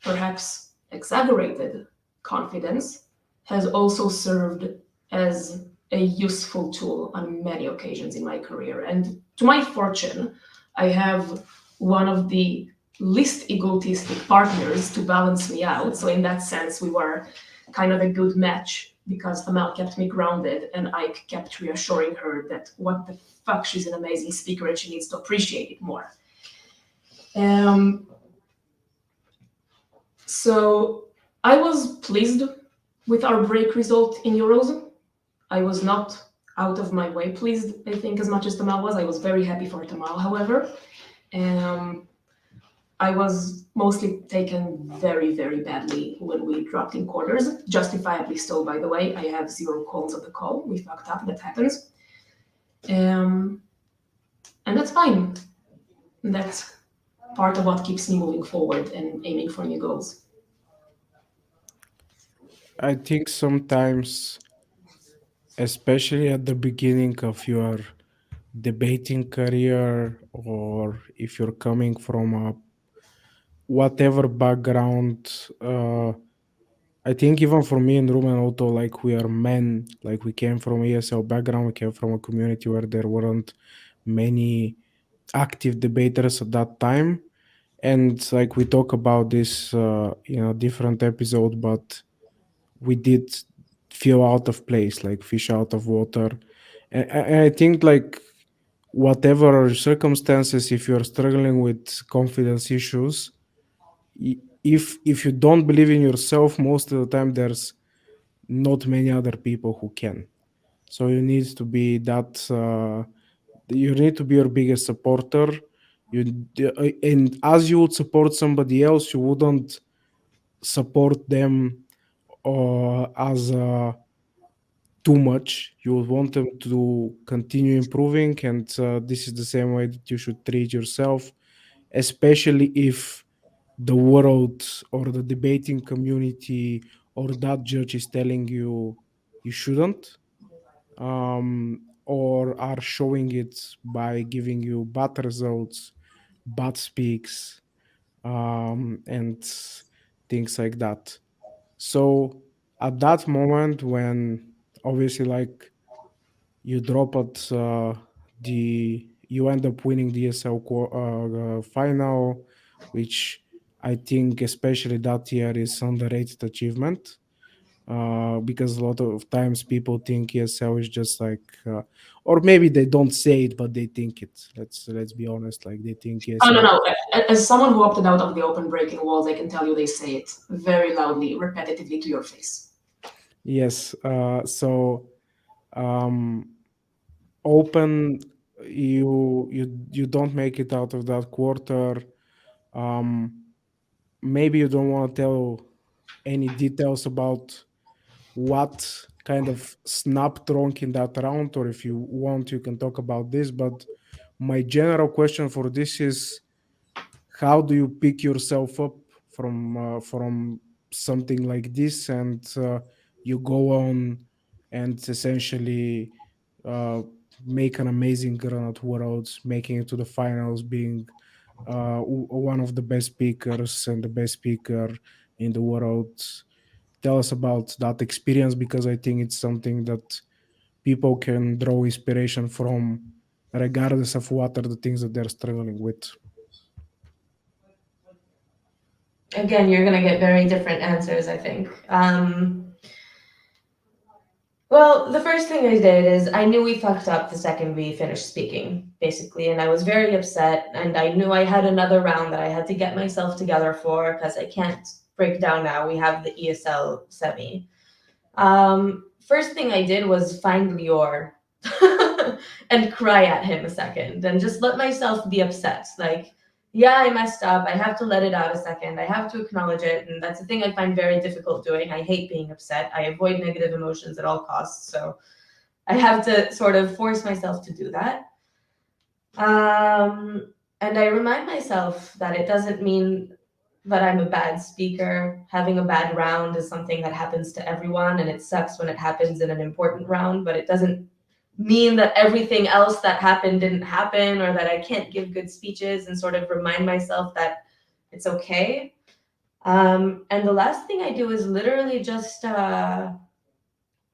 perhaps exaggerated confidence has also served as a useful tool on many occasions in my career. And to my fortune, I have one of the least egotistic partners to balance me out. So in that sense, we were kind of a good match because Amal kept me grounded and I kept reassuring her that what the fuck, she's an amazing speaker and she needs to appreciate it more. So I was pleased with our break result in Euros. I was not out of my way pleased, I think, as much as Tamal was. I was very happy for Tamal, however. I was mostly taken very, very badly when we dropped in quarters. Justifiably so, by the way. I have 0 calls of the call. We fucked up. That happens. And that's fine. That's part of what keeps me moving forward and aiming for new goals. I think sometimes, especially at the beginning of your debating career, or if you're coming from a whatever background, I think even for me in Rumen Auto, like we are men, like we came from ESL background, we came from a community where there weren't many active debaters at that time. And like we talk about this in a different episode, but we did feel out of place, like fish out of water. And I think like whatever circumstances, if you're struggling with confidence issues, if you don't believe in yourself, most of the time there's not many other people who can. So you need to be that. You need to be your biggest supporter. And as you would support somebody else, you wouldn't support them as too much. You would want them to continue improving, and this is the same way that you should treat yourself, especially if the world or the debating community or that judge is telling you you shouldn't, or are showing it by giving you bad results, bad speaks, and things like that. So at that moment, when obviously like you drop at you end up winning the ESL final, which I think especially that year is underrated achievement, because a lot of times people think ESL is just like, or maybe they don't say it, but they think it. Let's be honest, like they think Oh no, ESL. no. As someone who opted out of the open breaking walls, I can tell you they say it very loudly, repetitively to your face. Yes. Um, Open, you don't make it out of that quarter. Um, Maybe you don't want to tell any details about what kind of snapped wrong in that round, or if you want, you can talk about this. But my general question for this is, how do you pick yourself up from something like this, and you go on and essentially uh, make an amazing run at Worlds, making it to the finals, being one of the best speakers and the best speaker in the world. Tell us about that experience, because I think it's something that people can draw inspiration from, regardless of what are the things that they're struggling with. Again, you're gonna get very different answers, I think. Well, the first thing I did is I knew we fucked up the second we finished speaking, basically, and I was very upset. And I knew I had another round that I had to get myself together for because I can't break down now. We have the ESL semi. First thing I did was find Lior and cry at him a second and just let myself be upset. Like, yeah, I messed up. I have to let it out a second. I have to acknowledge it. And that's a thing I find very difficult doing. I hate being upset. I avoid negative emotions at all costs. So I have to sort of force myself to do that. And I remind myself that it doesn't mean that I'm a bad speaker. Having a bad round is something that happens to everyone, and it sucks when it happens in an important round, but it doesn't mean that everything else that happened didn't happen or that I can't give good speeches, and sort of remind myself that it's okay. And the last thing I do is literally just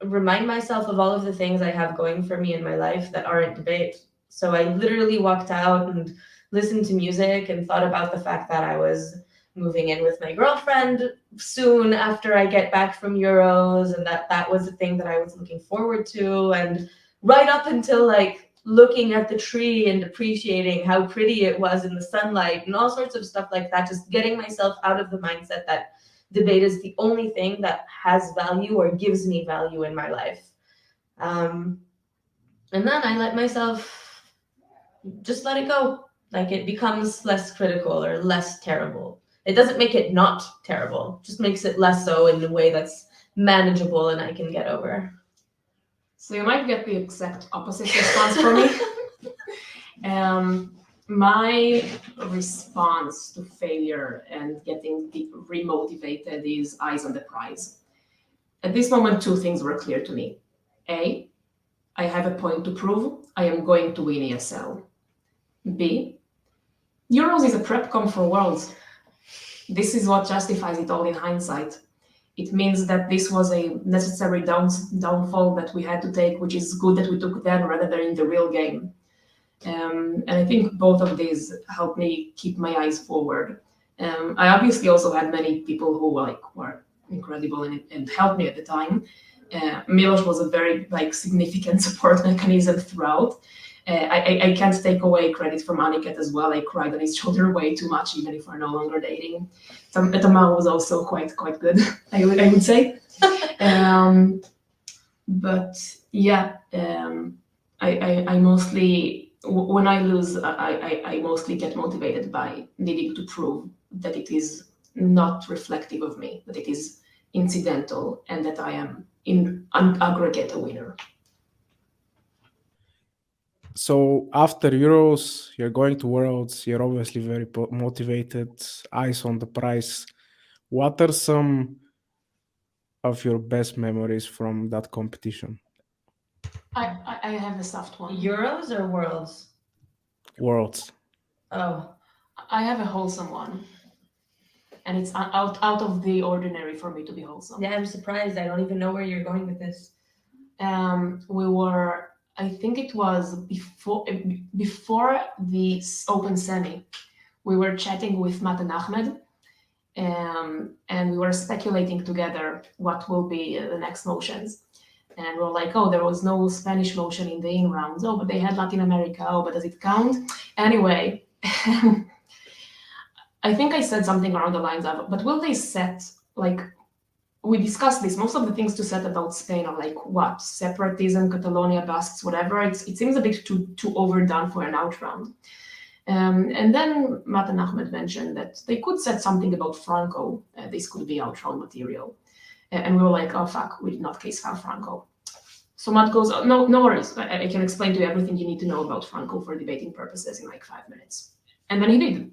remind myself of all of the things I have going for me in my life that aren't debate. So I literally walked out and listened to music and thought about the fact that I was moving in with my girlfriend soon after I get back from Euros, and that was the thing that I was looking forward to. And right up until like looking at the tree and appreciating how pretty it was in the sunlight and all sorts of stuff like that, just getting myself out of the mindset that debate is the only thing that has value or gives me value in my life. Um, and then I let myself just let it go. Like it becomes less critical or less terrible. It doesn't make it not terrible, just makes it less so in a way that's manageable and I can get over. So you might get the exact opposite response from me. My response to failure and getting remotivated is eyes on the prize. At this moment, two things were clear to me. A, I have a point to prove. I am going to win ESL. B, Euros is a prep com for Worlds. This is what justifies it all in hindsight. It means that this was a necessary downfall that we had to take, which is good that we took then rather than in the real game. And I think both of these helped me keep my eyes forward. I obviously also had many people who were incredible and helped me at the time. Milos was a very significant support mechanism throughout. I can't take away credit from Aniket as well. I cried on his shoulder way too much, even if we're no longer dating. Tamar was also quite good, I would say. But yeah, I mostly, when I lose, I mostly get motivated by needing to prove that it is not reflective of me, that it is incidental, and that I am in an aggregate a winner. So after Euros, you're going to Worlds. You're obviously very motivated, eyes on the prize. What are some of your best memories from that competition? I have a soft one. Euros or worlds? Worlds. Oh, I have a wholesome one, and it's out of the ordinary for me to be wholesome. yeah, I'm surprised. I don't even know where you're going with this. We were, I think it was before the open semi. We were chatting with Matt and Ahmed, and we were speculating together what will be the next motions. And we're like, oh, there was no Spanish motion in the in rounds. Oh, but they had Latin America. Oh, but does it count? Anyway, I think I said something around the lines of, but will they set, like, we discussed this. Most of the things to set about Spain are like what? Separatism, Catalonia, Basques, whatever. It seems a bit too overdone for an out round. And then Matt and Ahmed mentioned that they could set something about Franco. This could be out round material. And we were like, oh, fuck, we did not case file Franco. So Matt goes, oh, no worries. I can explain to you everything you need to know about Franco for debating purposes in like 5 minutes. And then he did.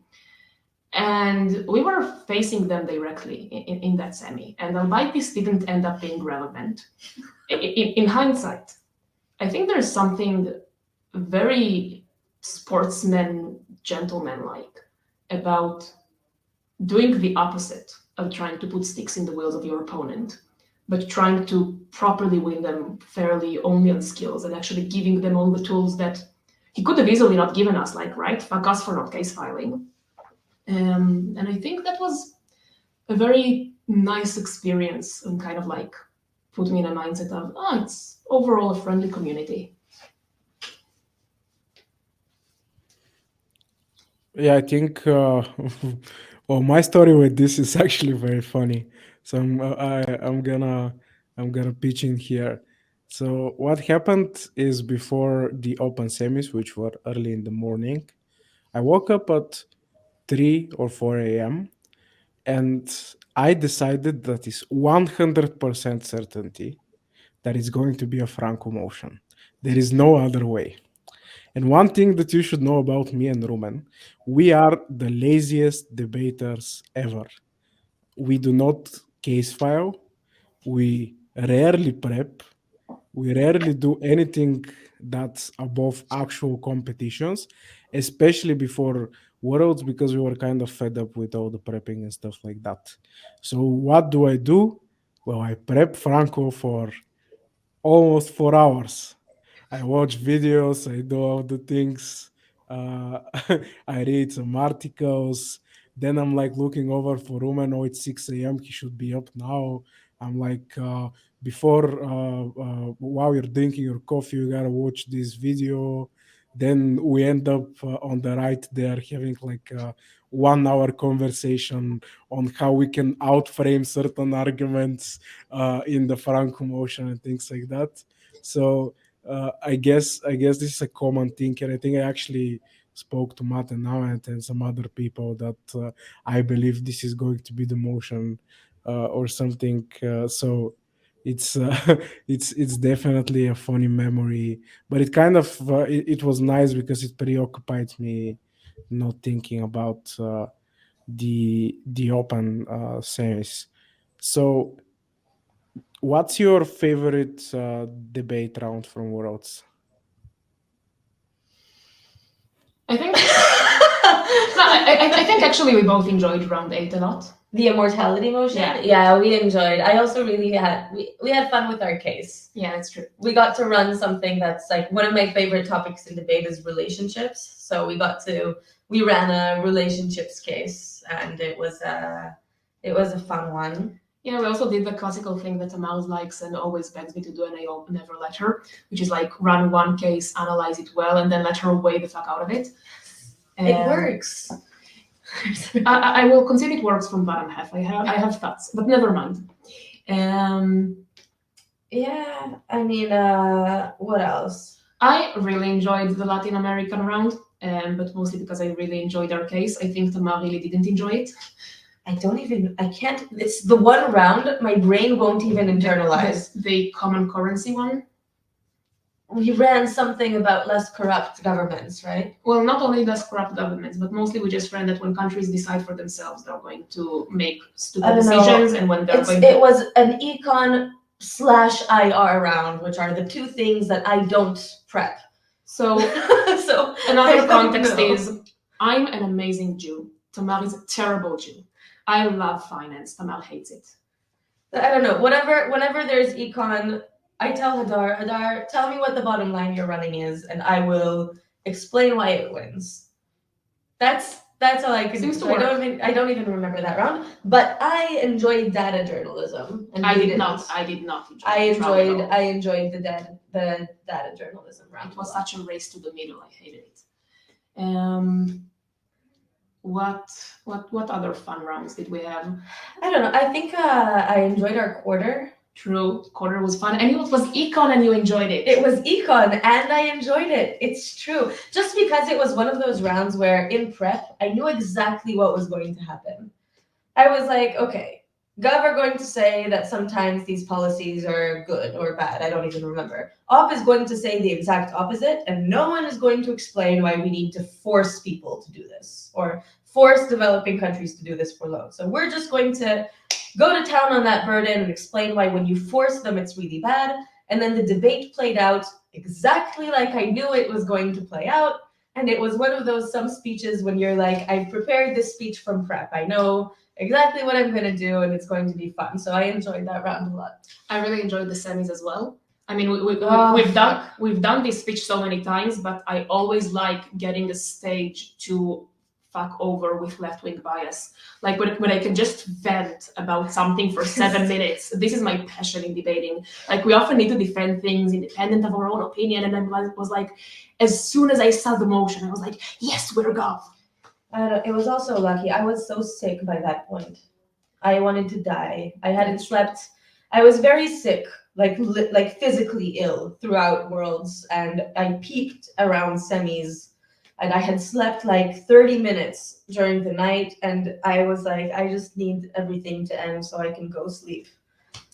And we were facing them directly in that semi. And albeit this didn't end up being relevant, in hindsight, I think there's something very sportsman, gentleman-like about doing the opposite of trying to put sticks in the wheels of your opponent, but trying to properly win them fairly only on skills and actually giving them all the tools that he could have easily not given us, like, right, fuck us for not case filing. And I think that was a very nice experience and kind of like put me in a mindset of, oh, it's overall a friendly community. Yeah, I think. Well, my story with this is actually very funny. So I'm gonna pitch in here. So what happened is before the open semis, which were early in the morning, I woke up at 3 or 4 a.m. and I decided that is 100% certainty that it's going to be a Franco motion. There is no other way. And one thing that you should know about me and Rumen, we are the laziest debaters ever. We do not case file, we rarely prep, we rarely do anything that's above actual competitions, especially before worlds, because we were kind of fed up with all the prepping and stuff like that. So what do I do? Well, I prep Franco for almost 4 hours. I watch videos, I do all the things, uh, I read some articles. Then I'm like looking over for Rumen. Oh, it's 6 a.m. He should be up now. I'm like, while you're drinking your coffee, you gotta watch this video. Then we end up on the right there having like a 1 hour conversation on how we can outframe certain arguments in the Franco motion and things like that. So I guess this is a common thing, and I think I actually spoke to Matt and Ahmed and some other people that I believe this is going to be the motion or something. So it's it's definitely a funny memory, but it kind of it was nice because it preoccupied me not thinking about the open series. So what's your favorite debate round from Worlds? I think no, I think actually we both enjoyed round 8 a lot. The immortality motion? Yeah. Yeah, we enjoyed. I also really had we had fun with our case. Yeah, that's true. We got to run something that's like one of my favorite topics in debate is relationships. So we ran a relationships case and it was a fun one. Yeah, we also did the classical thing that Tamar likes and always begs me to do, and I never let her, which is like run one case, analyze it well, and then let her weigh the fuck out of it. It works. I will consider it works from bottom half. I have thoughts, but never mind. Yeah, I mean, what else? I really enjoyed the Latin American round, but mostly because I really enjoyed our case. I think Tamar really didn't enjoy it. I can't, it's the one round my brain won't even internalize. The common currency one. we ran something about less corrupt governments, right? Well, not only less corrupt governments, but mostly we just ran that when countries decide for themselves, they're going to make I stupid don't know. decisions, and when they're going to It was an econ/IR round, which are the two things that I don't prep. So So I another don't context know. is I'm an amazing Jew. Tamar is a terrible Jew. I love finance. Tamar hates it. I don't know. Whenever there's econ, I tell Hadar, tell me what the bottom line you're running is, and I will explain why it wins. That's all I can Seems do. to So work. I don't even remember that round. But I enjoyed data journalism, and I you did didn't. not. I did not enjoy I it round at all. enjoyed the data journalism round. It was such a race to the middle. I hated it. What other fun rounds did we have? I don't know. I think I enjoyed our quarter. True, quarter was fun, and it was econ, and you enjoyed it. It was econ, and I enjoyed it. It's true. Just because it was one of those rounds where in prep, I knew exactly what was going to happen. I was like, okay, Gov are going to say that sometimes these policies are good or bad. I don't even remember. Op is going to say the exact opposite, and no one is going to explain why we need to force people to do this or force developing countries to do this for loans. So we're just going to go to town on that burden and explain why when you force them, it's really bad. And then the debate played out exactly like I knew it was going to play out. And it was one of those some speeches when you're like, I've prepared this speech from prep. I know exactly what I'm going to do, and it's going to be fun. So I enjoyed that round a lot. I really enjoyed the semis as well. I mean, Oh, we've done this speech so many times, but I always like getting a stage to fuck over with left-wing bias. Like when I can just vent about something for 7 minutes. This is my passion in debating. Like we often need to defend things independent of our own opinion, and then I was like, as soon as I saw the motion, I was like, yes, we're Gov. It was also lucky. I was so sick by that point. I wanted to die. I hadn't slept. I was very sick, like physically ill throughout Worlds, and I peaked around semis, and I had slept like 30 minutes during the night, and I was like, I just need everything to end so I can go sleep.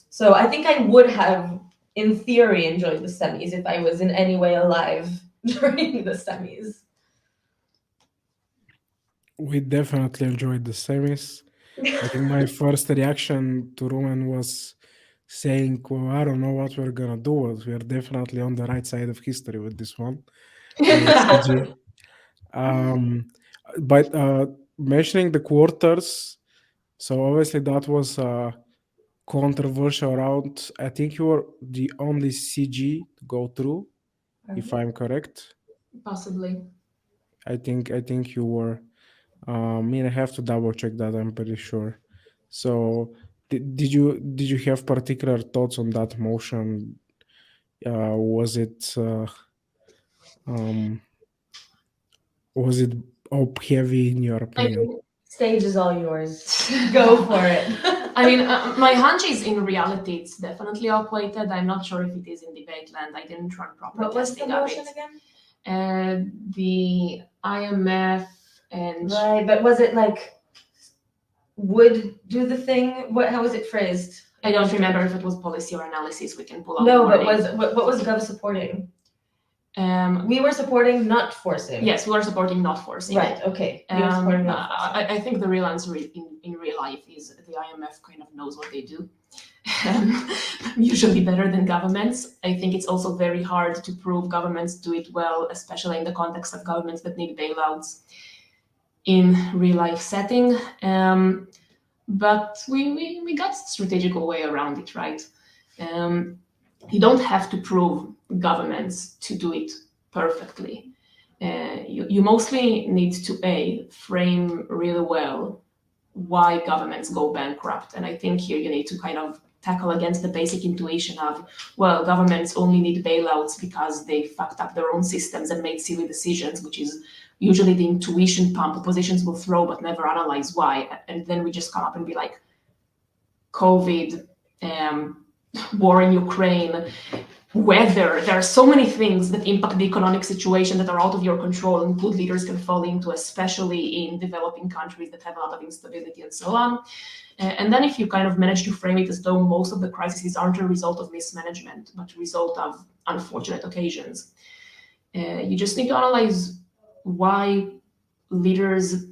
So I think I would have, in theory, enjoyed the semis if I was in any way alive during the semis. We definitely enjoyed the semis. I think my first reaction to Rumen was saying, well, I don't know what we're gonna do, but we're definitely on the right side of history with this one. CG. But mentioning the quarters, so obviously that was a controversial round. I think you were the only CG to go through, if I'm correct. Possibly. I think you were. I mean, I have to double check that. I'm pretty sure. So, did you have particular thoughts on that motion? Was it um was it op heavy in your I opinion? mean, Stage is all yours. Go for it. I mean, my hunch is in reality it's definitely outweighted. I'm not sure if it is in debate land. I didn't run proper What was the testing of motion it. again? The IMF and Right, but was it like would do the thing? How was it phrased? I don't remember if it was policy or analysis. We can pull out. No, the but wording. what was Gov supporting? Um, We were supporting not forcing. yes, we were supporting not forcing. Right. Okay. We were supporting not forcing. I think the real answer in real life is the IMF kind of knows what they do. Usually better than governments. I think it's also very hard to prove governments do it well, especially in the context of governments that need bailouts in real life setting. But we got strategical way around it, right? You don't have to prove governments to do it perfectly. You mostly need to frame really well why governments go bankrupt. And I think here you need to kind of tackle against the basic intuition of, well, governments only need bailouts because they fucked up their own systems and made silly decisions, which is usually the intuition pump oppositions will throw but never analyze why. And then we just come up and be like, COVID war in Ukraine, weather. There are so many things that impact the economic situation that are out of your control and good leaders can fall into, especially in developing countries that have a lot of instability and so on. And then if you kind of manage to frame it as though most of the crises aren't a result of mismanagement, but a result of unfortunate occasions, you just need to analyze why leaders,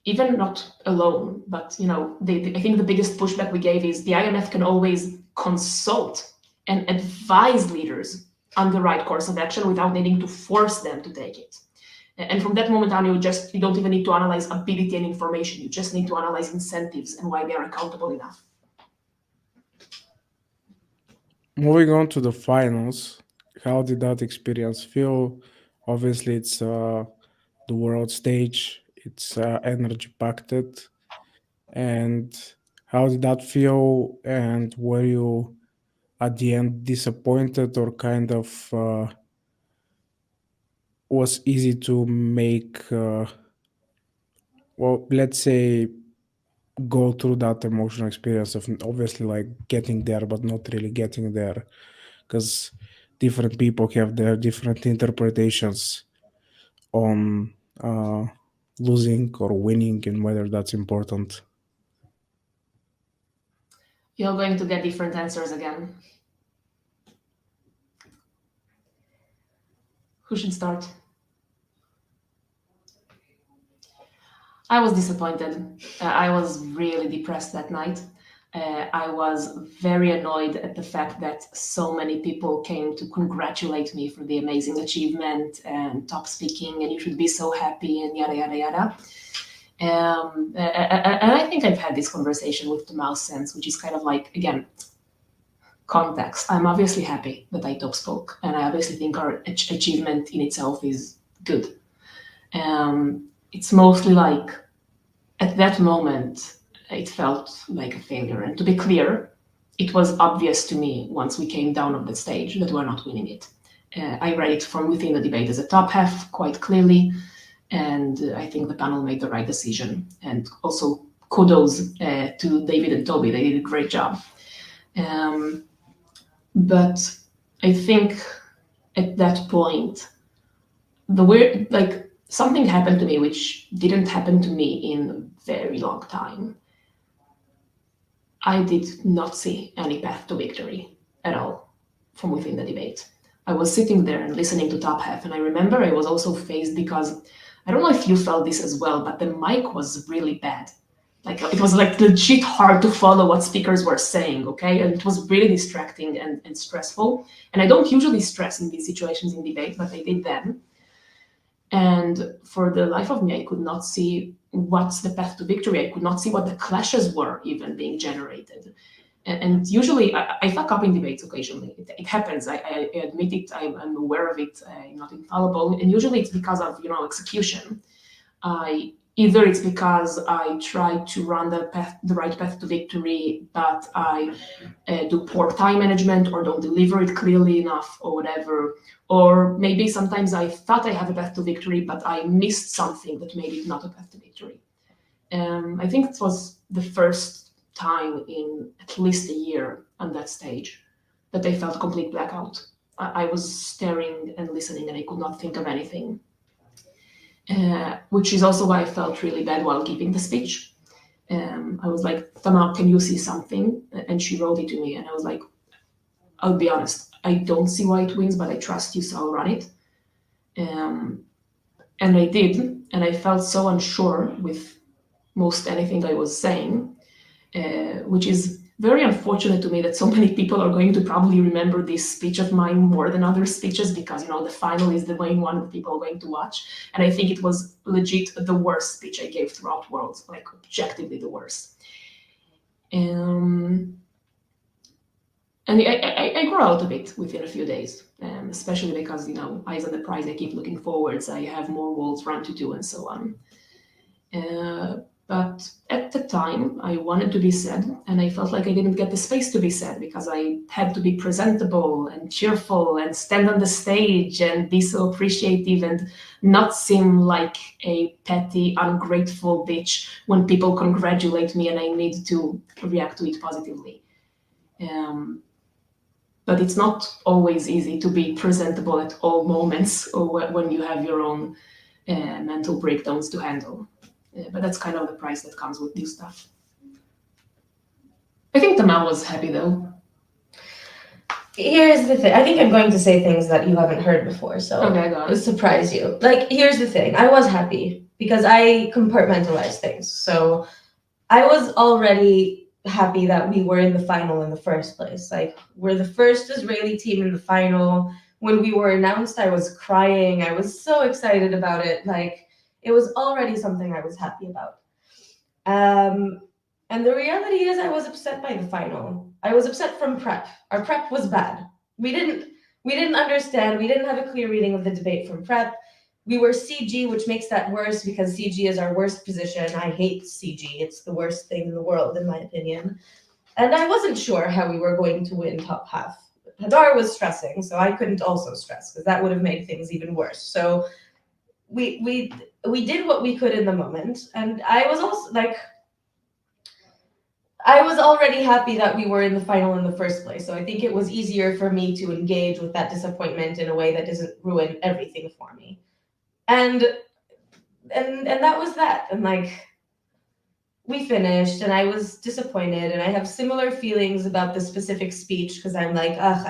even not alone, but I think the biggest pushback we gave is the IMF can always consult and advise leaders on the right course of action without needing to force them to take it. And from that moment on, you don't even need to analyze ability and information. You just need to analyze incentives and why they are accountable enough. Moving on to the finals, how did that experience feel? Obviously, it's the world stage. It's energy packed. And how did that feel? And were you at the end disappointed, or kind of was easy to make? Well, let's say go through that emotional experience of obviously like getting there, but not really getting there, because different people have their different interpretations on losing or winning and whether that's important. You're going to get different answers again. Who should start? I was disappointed. I was really depressed that night. I was very annoyed at the fact that so many people came to congratulate me for the amazing achievement and top speaking, and you should be so happy, and yada, yada, yada. And I think I've had this conversation with Tamar since, which is kind of like, again, context. I'm obviously happy that I top spoke, and I obviously think our achievement in itself is good. It's mostly like, at that moment, it felt like a failure. And to be clear, it was obvious to me once we came down on the stage that we're not winning it. I read it from within the debate as a top half quite clearly, and I think the panel made the right decision. And also kudos to David and Toby, they did a great job. But I think at that point, something happened to me which didn't happen to me in a very long time. I did not see any path to victory at all from within the debate. I was sitting there and listening to top half, and I remember I was also phased because I don't know if you felt this as well, but the mic was really bad. Like it was like legit hard to follow what speakers were saying, okay? And it was really distracting and stressful. And I don't usually stress in these situations in debate, but I did then. And for the life of me, I could not see what's the path to victory. I could not see what the clashes were even being generated. And usually I fuck up in debates occasionally. It happens. I admit it. I'm aware of it. I'm not infallible. And usually it's because of, execution. Either it's because I try to run the right path to victory, but I do poor time management or don't deliver it clearly enough or whatever. Or maybe sometimes I thought I have a path to victory, but I missed something that made it not a path to victory. I think it was the first time in at least a year on that stage that I felt complete blackout. I was staring and listening and I could not think of anything. Which is also why I felt really bad while giving the speech. I was like, Tamar, can you see something? And she wrote it to me, and I was like, I'll be honest, I don't see why it wins, but I trust you, so I'll run it. And I did, and I felt so unsure with most anything I was saying, which is very unfortunate to me that so many people are going to probably remember this speech of mine more than other speeches because, the final is the main one that people are going to watch. And I think it was legit the worst speech I gave throughout Worlds, like objectively the worst. And I grew out of it within a few days, especially because, eyes on the prize, I keep looking forwards. I have more Worlds run to do and so on. But at the time, I wanted to be said, and I felt like I didn't get the space to be said because I had to be presentable and cheerful and stand on the stage and be so appreciative and not seem like a petty, ungrateful bitch when people congratulate me and I need to react to it positively. but it's not always easy to be presentable at all moments or when you have your own mental breakdowns to handle. But that's kind of the price that comes with this stuff. I think Tamar was happy though. Here's the thing. I think I'm going to say things that you haven't heard before, so Okay, go it'll on. surprise you. Like, here's the thing. I was happy because I compartmentalize things. So I was already happy that we were in the final in the first place. Like, we're the first Israeli team in the final. When we were announced, I was crying. I was so excited about it. Like, it was already something I was happy about. Um, and the reality is, I was upset by the final. I was upset from prep. Our prep was bad. We didn't we didn't understand. We didn't have a clear reading of the debate from prep. We were CG, which makes that worse because CG is our worst position. I hate CG. It's the worst thing in the world, in my opinion. And I wasn't sure how we were going to win top half. Hadar was stressing, so I couldn't also stress because that would have made things even worse. So we did what we could in the moment, and I was also like, I was already happy that we were in the final in the first place. So I think it was easier for me to engage with that disappointment in a way that doesn't ruin everything for me. And and that was that. And like, we finished and I was disappointed, and I have similar feelings about the specific speech because I'm like, ugh,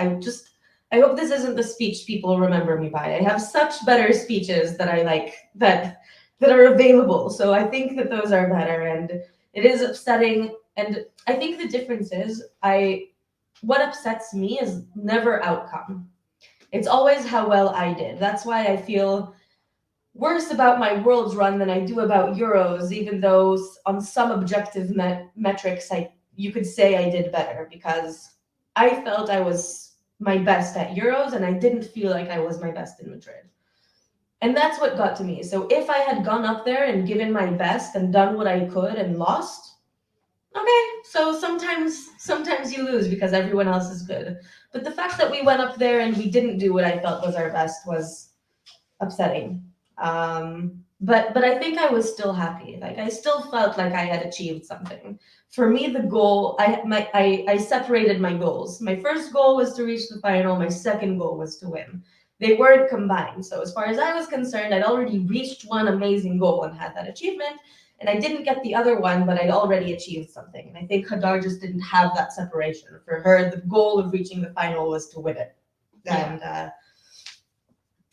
I hope this isn't the speech people remember me by. I have such better speeches that I like that are available. So I think that those are better, and it is upsetting. And I think the difference is, I what upsets me is never outcome. It's always how well I did. That's why I feel worse about my world's run than I do about Euros, even though on some objective metrics, you could say I did better because I felt I was my best at Euros and I didn't feel like I was my best in Madrid. And that's what got to me. So if I had gone up there and given my best and done what I could and lost, okay, so sometimes you lose because everyone else is good. But the fact that we went up there and we didn't do what I felt was our best was upsetting. But I think I was still happy. Like, I still felt like I had achieved something. For me, the goal, I separated my goals. My first goal was to reach the final. My second goal was to win. They weren't combined. So as far as I was concerned, I'd already reached one amazing goal and had that achievement. And I didn't get the other one, but I'd already achieved something. And I think Hadar just didn't have that separation. For her, the goal of reaching the final was to win it. Yeah. And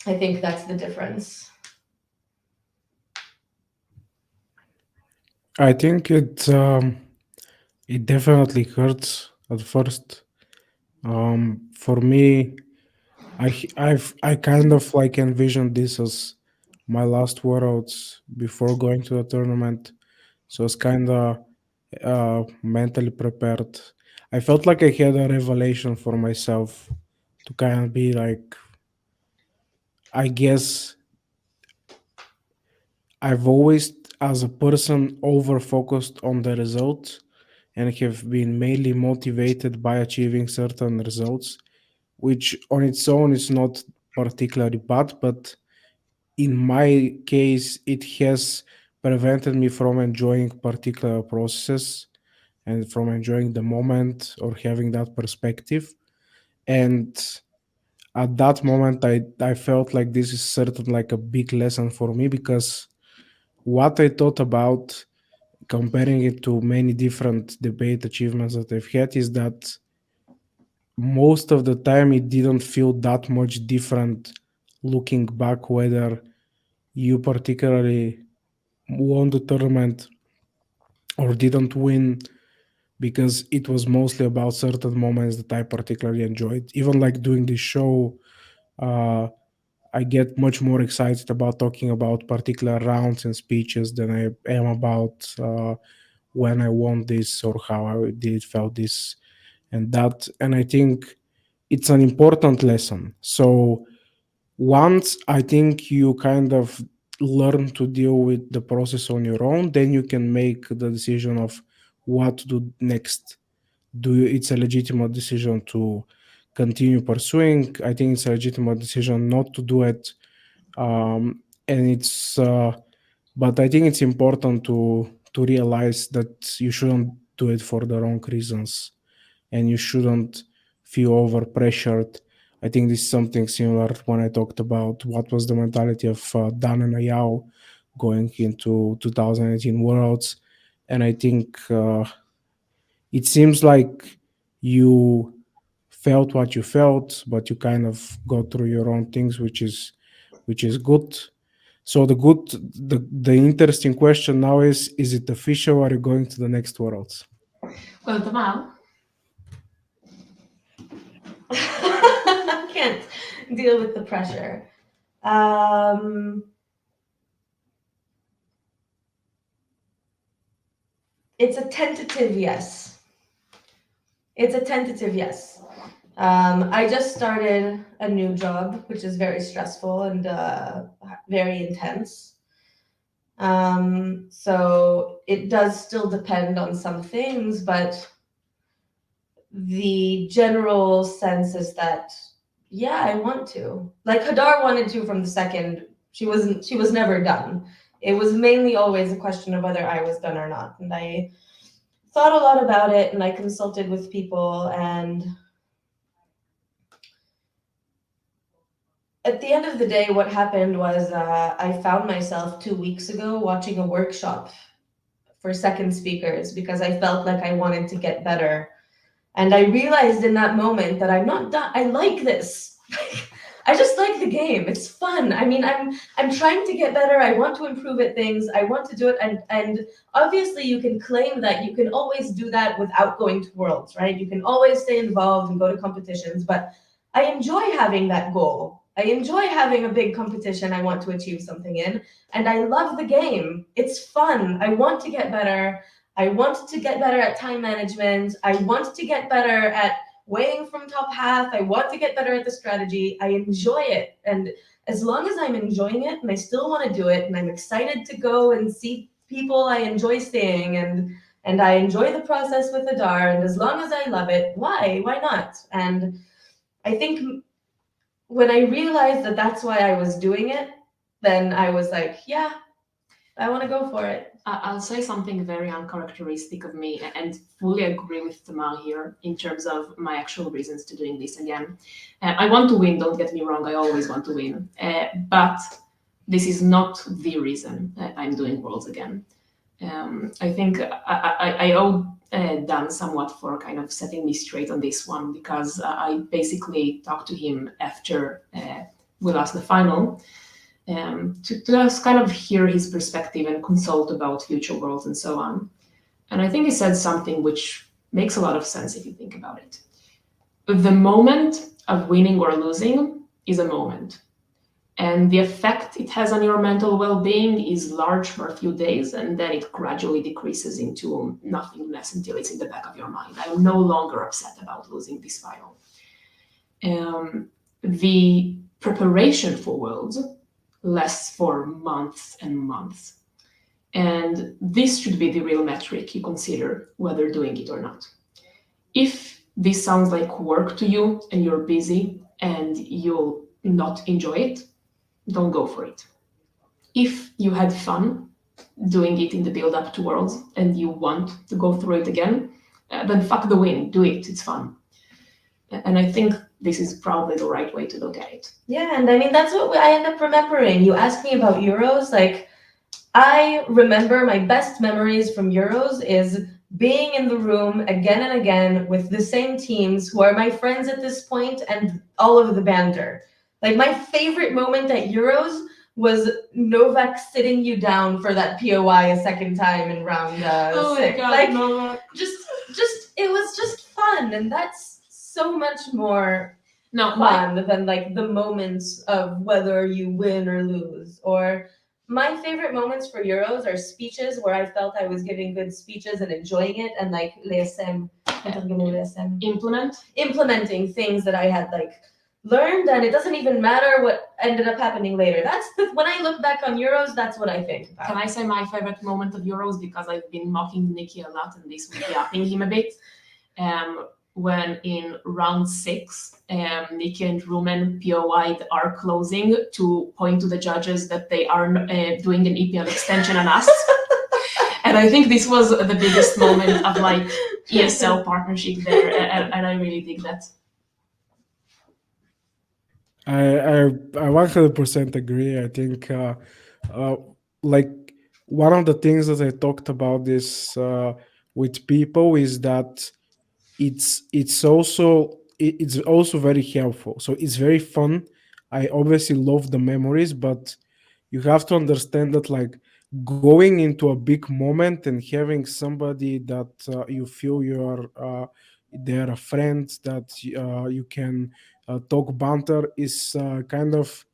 I think that's the difference. I think it definitely hurts at first. For me, I kind of like envisioned this as my last workouts before going to the tournament, so it's kind of mentally prepared. I felt like I had a revelation for myself to kind of be like, I guess I've always, as a person, over focused on the results and have been mainly motivated by achieving certain results, which on its own is not particularly bad, but in my case, it has prevented me from enjoying particular processes and from enjoying the moment or having that perspective. And at that moment, I felt like this is certain like a big lesson for me, because what I thought about comparing it to many different debate achievements that I've had is that most of the time it didn't feel that much different looking back, whether you particularly won the tournament or didn't win, because it was mostly about certain moments that I particularly enjoyed. Even like doing this show, uh, I get much more excited about talking about particular rounds and speeches than I am about when I won this or how I did felt this and that. And I think it's an important lesson. So once I think you kind of learn to deal with the process on your own, then you can make the decision of what to do next. It's a legitimate decision to continue pursuing. I think it's a legitimate decision not to do it. And it's but I think it's important to realize that you shouldn't do it for the wrong reasons, and you shouldn't feel over pressured. I think this is something similar when I talked about what was the mentality of Dan and Ayao going into 2018 Worlds. And I think it seems like you felt what you felt, but you kind of go through your own things, which is good. So the interesting question now is it official? Are you going to the next Worlds? Well, Tamar, I can't deal with the pressure. Um, it's a tentative yes. It's a tentative yes. I just started a new job, which is very stressful and very intense. So it does still depend on some things, but the general sense is that, yeah, I want to. Like Hadar wanted to from the second. She was never done. It was mainly always a question of whether I was done or not. And I thought a lot about it and I consulted with people, and at the end of the day, what happened was I found myself 2 weeks ago watching a workshop for second speakers because I felt like I wanted to get better. And I realized in that moment that I'm not done. I like this. I just like the game. It's fun. I mean, I'm trying to get better. I want to improve at things. I want to do it. And obviously you can claim that you can always do that without going to Worlds, right? You can always stay involved and go to competitions, but I enjoy having that goal. I enjoy having a big competition I want to achieve something in, and I love the game. It's fun. I want to get better. I want to get better at time management. I want to get better at weighing from top half. I want to get better at the strategy. I enjoy it. And as long as I'm enjoying it and I still want to do it and I'm excited to go and see people I enjoy seeing, and I enjoy the process with Hadar, and as long as I love it, why not? And I think when I realized that that's why I was doing it, then I was like, yeah, I want to go for it. I'll say something very uncharacteristic of me and fully agree with Tamar here in terms of my actual reasons to doing this again. I want to win, don't get me wrong, I always want to win. But this is not the reason I'm doing Worlds again. I think I owe Dan somewhat for kind of setting me straight on this one, because I basically talked to him after we lost the final. To just kind of hear his perspective and consult about future worlds and so on. And I think he said something which makes a lot of sense if you think about it. The moment of winning or losing is a moment. And the effect it has on your mental well-being is large for a few days, and then it gradually decreases into nothingness until it's in the back of your mind. I'm no longer upset about losing this final. The preparation for Worlds lasts for months and months. And this should be the real metric you consider whether doing it or not. If this sounds like work to you and you're busy and you'll not enjoy it, don't go for it. If you had fun doing it in the build up to Worlds and you want to go through it again, then fuck the win, do it, it's fun. And I think this is probably the right way to look at it. Yeah, and I mean, that's what I end up remembering. You asked me about Euros. Like, I remember my best memories from Euros is being in the room again and again with the same teams who are my friends at this point and all of the banter. Like, my favorite moment at Euros was Novak sitting you down for that POI a second time in round Oh 6. my God, like, Novak. just it was just fun, and that's so much more No, fun than like the moments of whether you win or lose. Or my favorite moments for Euros are speeches where I felt I was giving good speeches and enjoying it, and like implementing things that I had like learned, and it doesn't even matter what ended up happening later. When I look back on Euros, that's what I think about. Can I say my favorite moment of Euros, because I've been mocking Nikki a lot and this would be upping him a bit. When in round 6, Nikki and Rumen POI'd our closing to point to the judges that they are doing an EPL extension on us. And I think this was the biggest moment of like ESL partnership there, and I really dig that. I 100% agree. I think uh, like one of the things that I talked about this with people is that it's also very helpful. So it's very fun. I obviously love the memories, but you have to understand that like going into a big moment and having somebody that you feel you're they're a friend that you can talk banter is kind of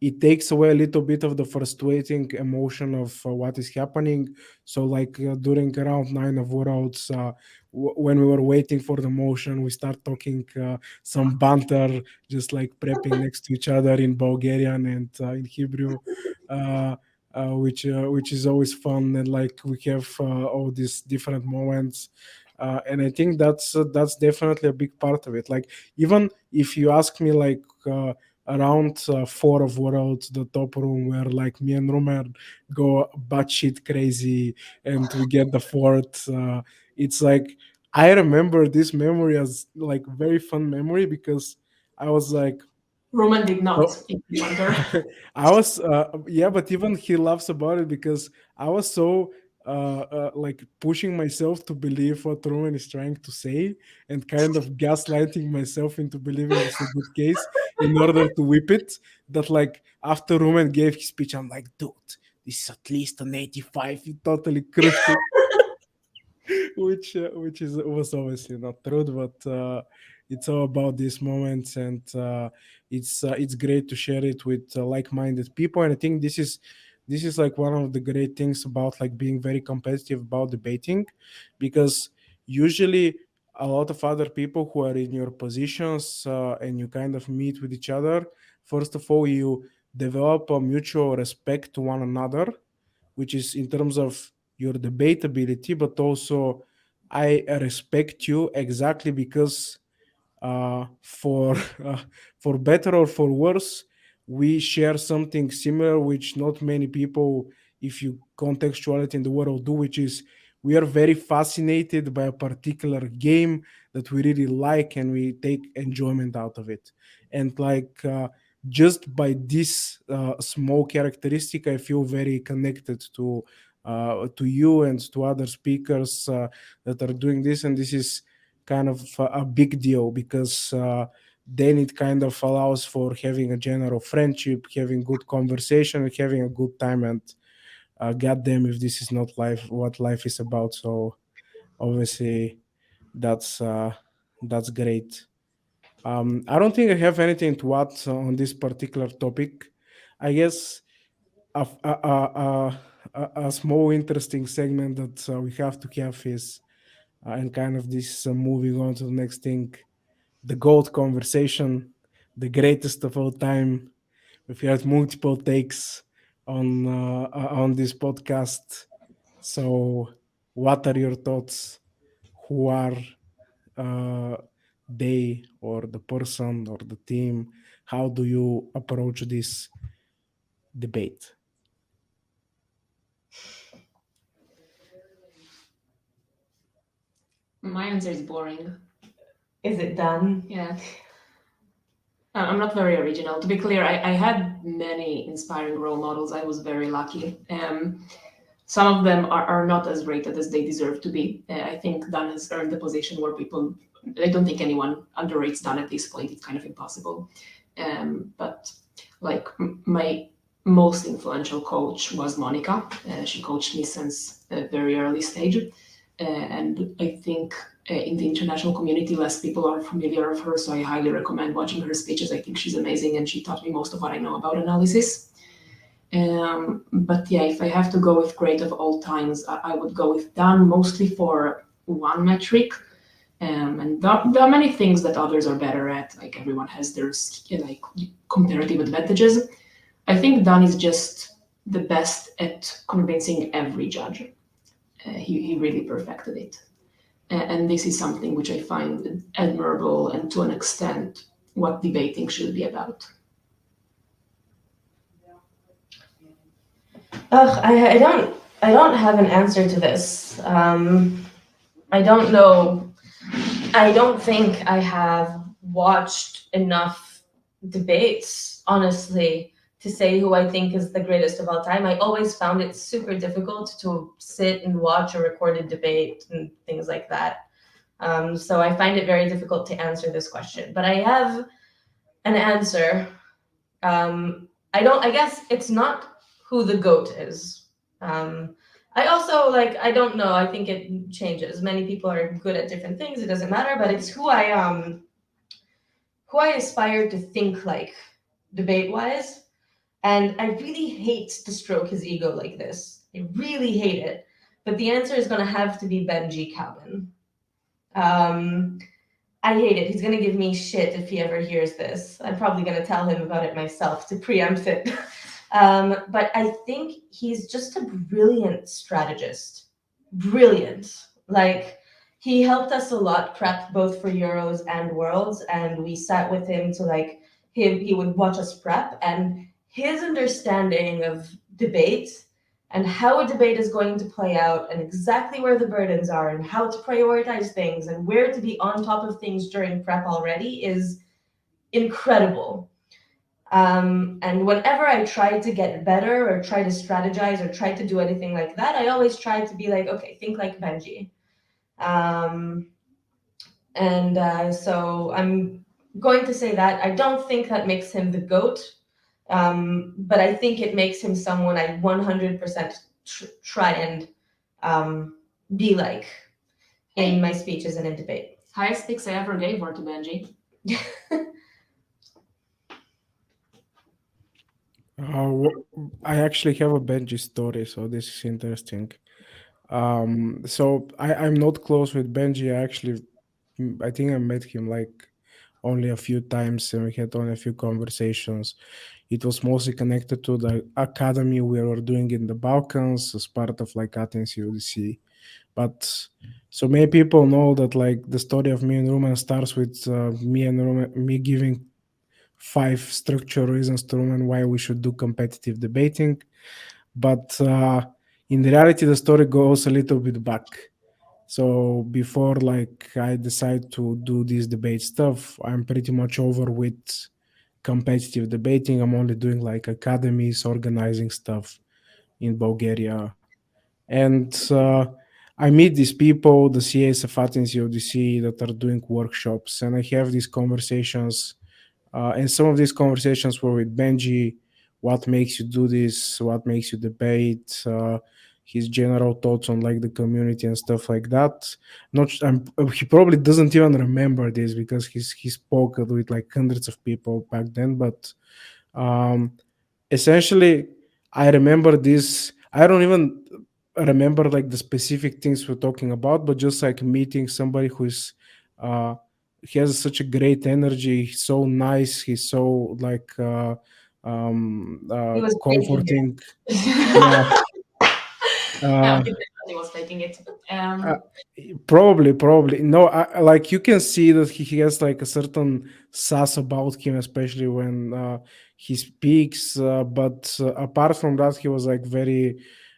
it takes away a little bit of the frustrating emotion of what is happening. So, like during around nine of worlds, when we were waiting for the motion, we start talking some banter, just like prepping next to each other in Bulgarian and in Hebrew. Uh, which is always fun, and like we have all these different moments, and I think that's definitely a big part of it. Like even if you ask me, like around four of worlds, the top room where like me and Rumen go batshit crazy, and we get the fourth. It's like I remember this memory as like very fun memory because I was like, Roman did not oh, in Wonder. I was yeah, but even he laughs about it because I was so like pushing myself to believe what Roman is trying to say and kind of gaslighting myself into believing it's a good case in order to whip it. That like after Roman gave his speech, I'm like, dude, this is at least an 85. You totally crushed it, which is was obviously not true, but it's all about these moments, and it's great to share it with like-minded people. And I think this is like one of the great things about like being very competitive about debating, because usually a lot of other people who are in your positions and you kind of meet with each other, first of all you develop a mutual respect to one another, which is in terms of your debatability, but also I respect you exactly because for for better or for worse, we share something similar, which not many people, if you contextuality in the world, do, which is we are very fascinated by a particular game that we really like, and we take enjoyment out of it. And like just by this small characteristic, I feel very connected to you and to other speakers that are doing this, and this is kind of a big deal because then it kind of allows for having a general friendship, having good conversation, and having a good time. And goddamn, if this is not life, what life is about. So obviously, that's uh, that's great. I don't think I have anything to add on this particular topic. I guess a small interesting segment that we have to have is and kind of this moving on to the next thing, the GOAT conversation, the greatest of all time. We've had multiple takes on this podcast. So, what are your thoughts? Who are uh, they, or the person, or the team? How do you approach this debate? My answer is boring. Is it done? Yeah. I'm not very original. To be clear, I had many inspiring role models. I was very lucky. Some of them are not as rated as they deserve to be. I think Dan has earned the position where people, I don't think anyone underrates Dan at this point. It's kind of impossible. But like my most influential coach was Monica. She coached me since a very early stage. And I think in the international community, less people are familiar of her. So I highly recommend watching her speeches. I think she's amazing, and she taught me most of what I know about analysis. But yeah, if I have to go with great of all times, I would go with Dan, mostly for one metric. And there are many things that others are better at. Like everyone has their like comparative advantages. I think Dan is just the best at convincing every judge. He really perfected it. And this is something which I find admirable, and to an extent, what debating should be about. Ugh, I don't have an answer to this. I don't know. I don't think I have watched enough debates, honestly, to say who I think is the greatest of all time. I always found it super difficult to sit and watch a recorded debate and things like that. So I find it very difficult to answer this question. But I have an answer. I guess it's not who the GOAT is. Um, I also like, I don't know, I think it changes. Many people are good at different things, it doesn't matter, but it's who I aspire to think like debate wise. And I really hate to stroke his ego like this. I really hate it. But the answer is going to have to be Benji Calvin. Um, I hate it. He's going to give me shit if he ever hears this. I'm probably going to tell him about it myself to preempt it. But I think he's just a brilliant strategist. Brilliant. Like, he helped us a lot prep both for Euros and Worlds, and we sat with him to like, he would watch us prep, and his understanding of debate and how a debate is going to play out and exactly where the burdens are and how to prioritize things and where to be on top of things during prep already is incredible. And whenever I try to get better or try to strategize or try to do anything like that, I always try to be like, okay, think like Benji. Um, and so I'm going to say that I don't think that makes him the GOAT, but I think it makes him someone I 100% try and be like in Hey, my speeches and in debate. highest sticks I ever gave were to Benji. I actually have a Benji story, so this is interesting. So I'm not close with Benji. I think I met him like only a few times, and we had only a few conversations. It was mostly connected to the academy we were doing in the Balkans as part of like Athens UDC. But so many people know that like the story of me and Rumen starts with me giving five structural reasons to Rumen why we should do competitive debating. But in reality, the story goes a little bit back. So before like I decide to do this debate stuff, I'm pretty much over with competitive debating. I'm only doing like academies, organizing stuff in Bulgaria. And I meet these people, the CAs of Athens UDC, that are doing workshops, and I have these conversations. And some of these conversations were with Benji. What makes you do this? What makes you debate? His general thoughts on like the community and stuff like that. Not, he probably doesn't even remember this because he spoke with like hundreds of people back then. But um, essentially, I remember this. I don't even remember like the specific things we're talking about, but just like meeting somebody who's uh, he has such a great energy. He's so nice. He's so like He was faking comforting. Yeah. Yeah, Uh, he definitely was faking it. Uh, probably no. Like you can see that he has like a certain sass about him, especially when he speaks. But apart from that, he was like very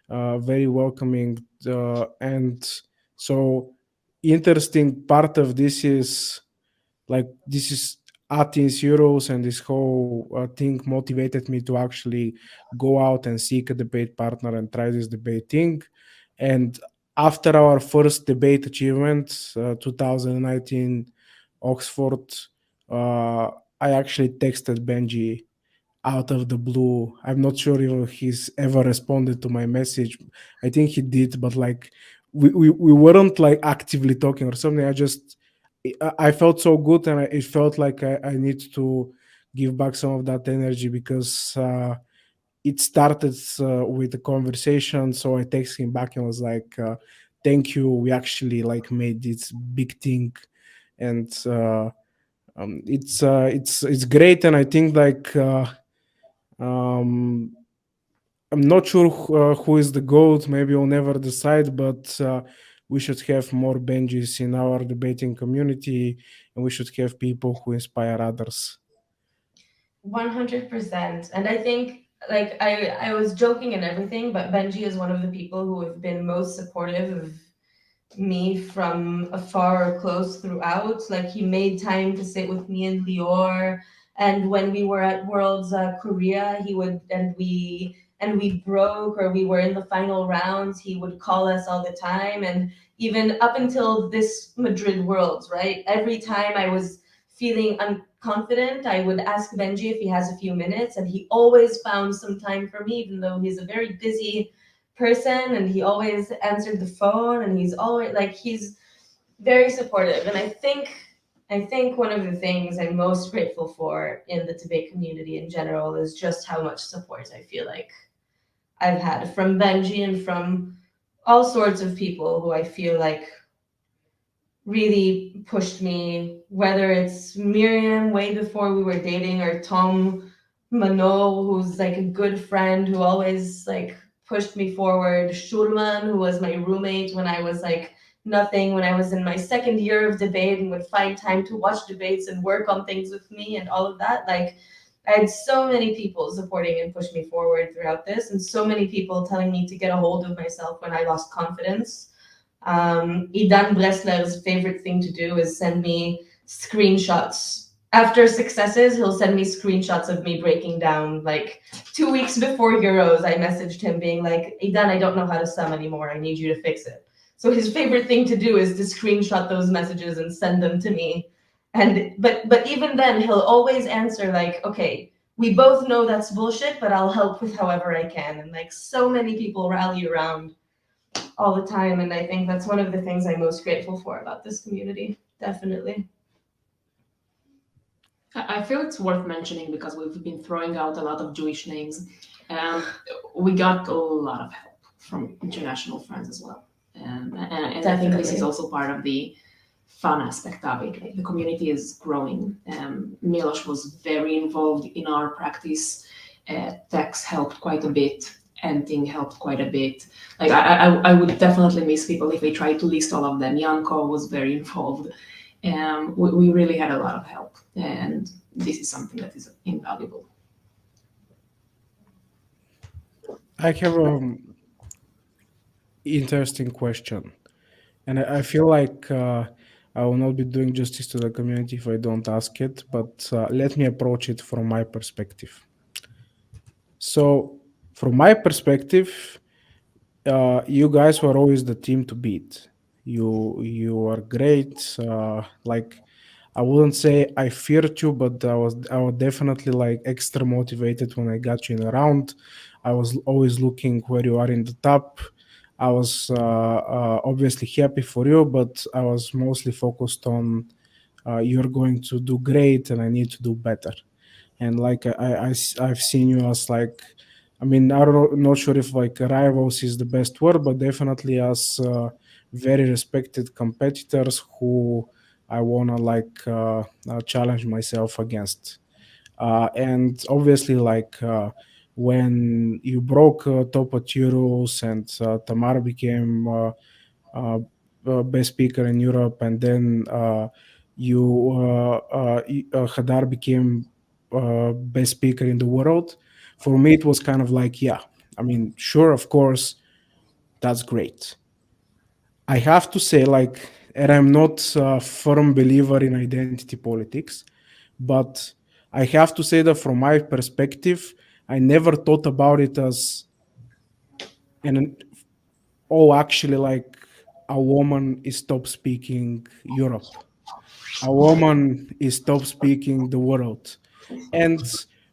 welcoming. And so interesting part of this is like this is Athens Euros, and this whole thing motivated me to actually go out and seek a debate partner and try this debate thing. And after our first debate achievement, 2019 Oxford, uh, I actually texted Benji out of the blue. I'm not sure if he's ever responded to my message. I think he did, but like we weren't like actively talking or something. I felt so good, and it felt like I need to give back some of that energy because it started with a conversation. So I texted him back and was like, "Thank you. We actually like made this big thing." And it's great, and I think like um, I'm not sure who is the goat. Maybe we'll never decide, but we should have more Benjis in our debating community, and we should have people who inspire others. 100%. And I think, like, I was joking and everything, but Benji is one of the people who have been most supportive of me from afar or close throughout. Like, he made time to sit with me in Lior And when we were at Worlds Korea, he would and we broke or we were in the final rounds, he would call us all the time. And even up until this Madrid Worlds, right? Every time I was feeling unconfident, I would ask Benji if he has a few minutes, and he always found some time for me, even though he's a very busy person, and he always answered the phone, and he's very supportive. And I think one of the things I'm most grateful for in the debate community in general is just how much support I feel like I've had from Benji and from all sorts of people who I feel like really pushed me, whether it's Miriam way before we were dating, or Tom Manol, who's like a good friend who always like pushed me forward, Shulman, who was my roommate when I was like nothing, when I was in my second year of debate and would find time to watch debates and work on things with me and all of that. Like, I had so many people supporting and push me forward throughout this, and so many people telling me to get a hold of myself when I lost confidence. Idan Bressler's favorite thing to do is send me screenshots. After successes, he'll send me screenshots of me breaking down. Like 2 weeks before Euros, I messaged him being like, Idan, I don't know how to sum anymore. I need you to fix it. So his favorite thing to do is to screenshot those messages and send them to me. But even then, he'll always answer like, okay, we both know that's bullshit, but I'll help with however I can. And like so many people rally around all the time. And I think that's one of the things I'm most grateful for about this community. Definitely. I feel it's worth mentioning because we've been throwing out a lot of Jewish names. Um, we got a lot of help from international friends as well. And I think this is Definitely. also part of the fun aspect of it. Like, the community is growing. Milos was very involved in our practice. Tex helped quite a bit. Enting helped quite a bit. Like, I would definitely miss people if I tried to list all of them. Yanko was very involved. We really had a lot of help, and this is something that is invaluable. I have an interesting question, and I feel like I will not be doing justice to the community if I don't ask it, but let me approach it from my perspective. So, from my perspective, you guys were always the team to beat. You are great. Like, I wouldn't say I feared you, but I was definitely like extra motivated when I got you in a round. I was always looking where you are in the top. I was obviously happy for you, but I was mostly focused on you're going to do great and I need to do better. And like I've seen you as like, I mean, I don't know, not sure if like rivals is the best word, but definitely as very respected competitors who I wanna like challenge myself against. And obviously, like when you broke top at Euros and Tamar became uh, best speaker in Europe, and then Hadar became best speaker in the world. For me, it was kind of like, yeah, I mean, sure, of course, that's great. I have to say, like, and I'm not a firm believer in identity politics, but I have to say that from my perspective, I never thought about it as an oh, actually, like a woman is stop speaking Europe. A woman is stop speaking the world. And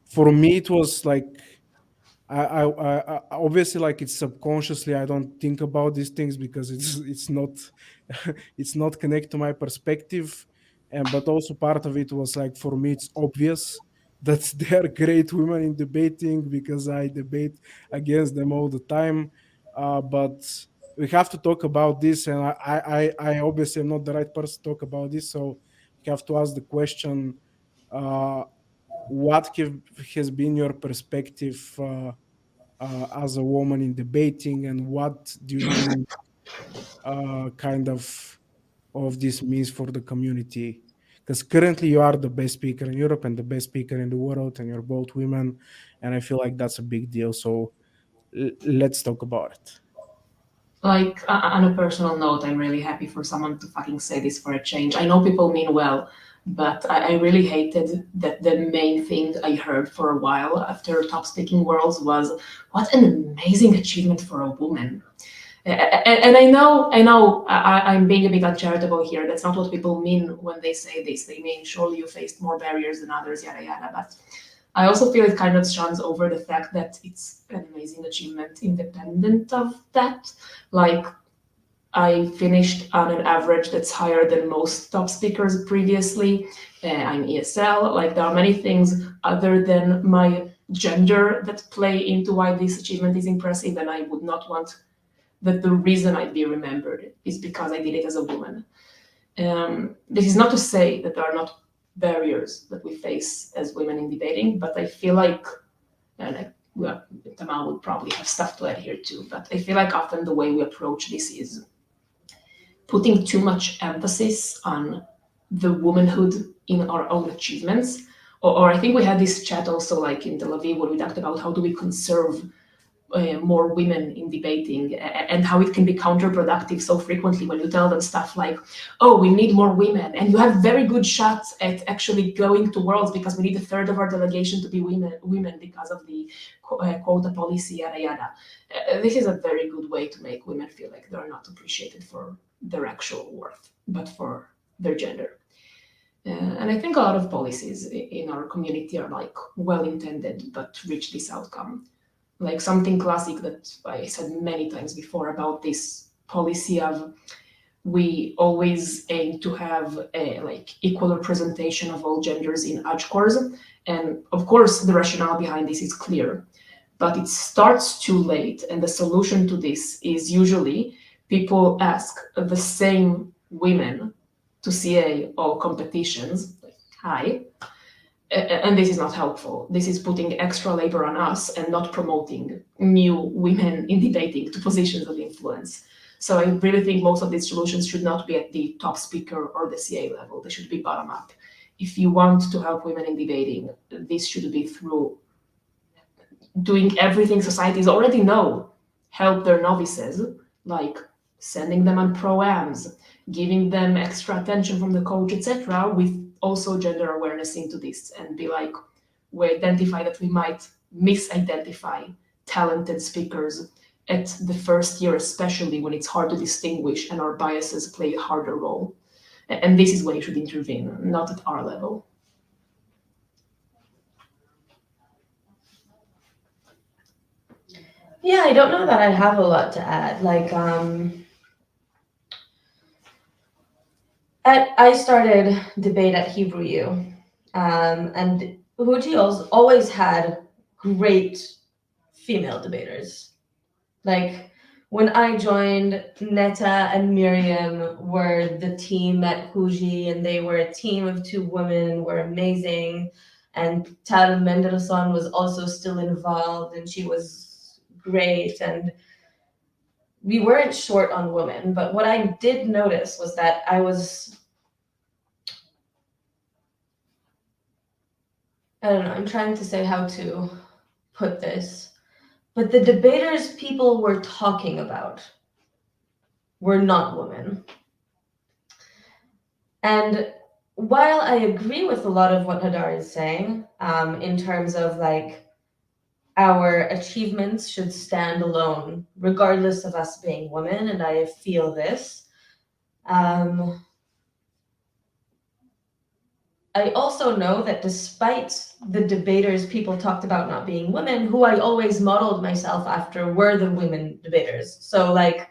for me, it was like obviously like it's subconsciously I don't think about these things because it's not it's not connected to my perspective, and but also part of it was like for me it's obvious that they are great women in debating because I debate against them all the time. But we have to talk about this, and I obviously am not the right person to talk about this, so we have to ask the question: uh, what has been your perspective as a woman in debating, and what do you think kind of this means for the community? Because currently you are the best speaker in Europe and the best speaker in the world, and you're both women, and I feel like that's a big deal. So let's talk about it. Like, on a personal note, I'm really happy for someone to fucking say this for a change. I know people mean well, But I really hated that the main thing I heard for a while after Top Speaking Worlds was, what an amazing achievement for a woman. And I'm being a bit uncharitable here. That's not what people mean when they say this. They mean, surely you faced more barriers than others, yada yada. But I also feel it kind of shines over the fact that it's an amazing achievement independent of that. Like, I finished on an average that's higher than most top speakers previously. I'm ESL. Like, there are many things other than my gender that play into why this achievement is impressive, and I would not want that the reason I'd be remembered is because I did it as a woman. This is not to say that there are not barriers that we face as women in debating, but I feel like, and well, Tamar would probably have stuff to add here too, but I feel like often the way we approach this is putting too much emphasis on the womanhood in our own achievements. Or I think we had this chat also, like in Tel Aviv, where we talked about how do we conserve more women in debating, and how it can be counterproductive so frequently when you tell them stuff like, oh, we need more women, and you have very good shots at actually going to worlds because we need a third of our delegation to be women because of the quota policy, yada yada. This is a very good way to make women feel like they're not appreciated for their actual worth, but for their gender. And I think a lot of policies in our community are like well intended but reach this outcome. Like something classic that I said many times before about this policy of we always aim to have a like equal representation of all genders in Edge cores. And of course, the rationale behind this is clear, but it starts too late. And the solution to this is usually people ask the same women to CA all competitions. Like, hi, and this is not helpful. This is putting extra labor on us and not promoting new women in debating to positions of influence. So I really think most of these solutions should not be at the top speaker or the CA level. They should be bottom up. If you want to help women in debating, this should be through doing everything societies already know, help their novices, like sending them on pro-ams, giving them extra attention from the coach, etc., with also gender awareness into this, and be like, we identify that we might misidentify talented speakers at the first year, especially when it's hard to distinguish and our biases play a harder role. And this is when you should intervene, not at our level. Yeah, I don't know that I have a lot to add. Like, I started debate at Hebrew U, and Huji always had great female debaters. Like, when I joined, Netta and Miriam were the team at Huji, and they were a team of two women, were amazing. And Tal Mendelssohn was also still involved, and she was great. And we weren't short on women, but what I did notice was that I don't know, I'm trying to say how to put this, but the debaters people were talking about were not women. And while I agree with a lot of what Hadar is saying, in terms of like our achievements should stand alone, regardless of us being women, and I feel this. I also know that despite the debaters people talked about not being women, who I always modeled myself after were the women debaters. So like,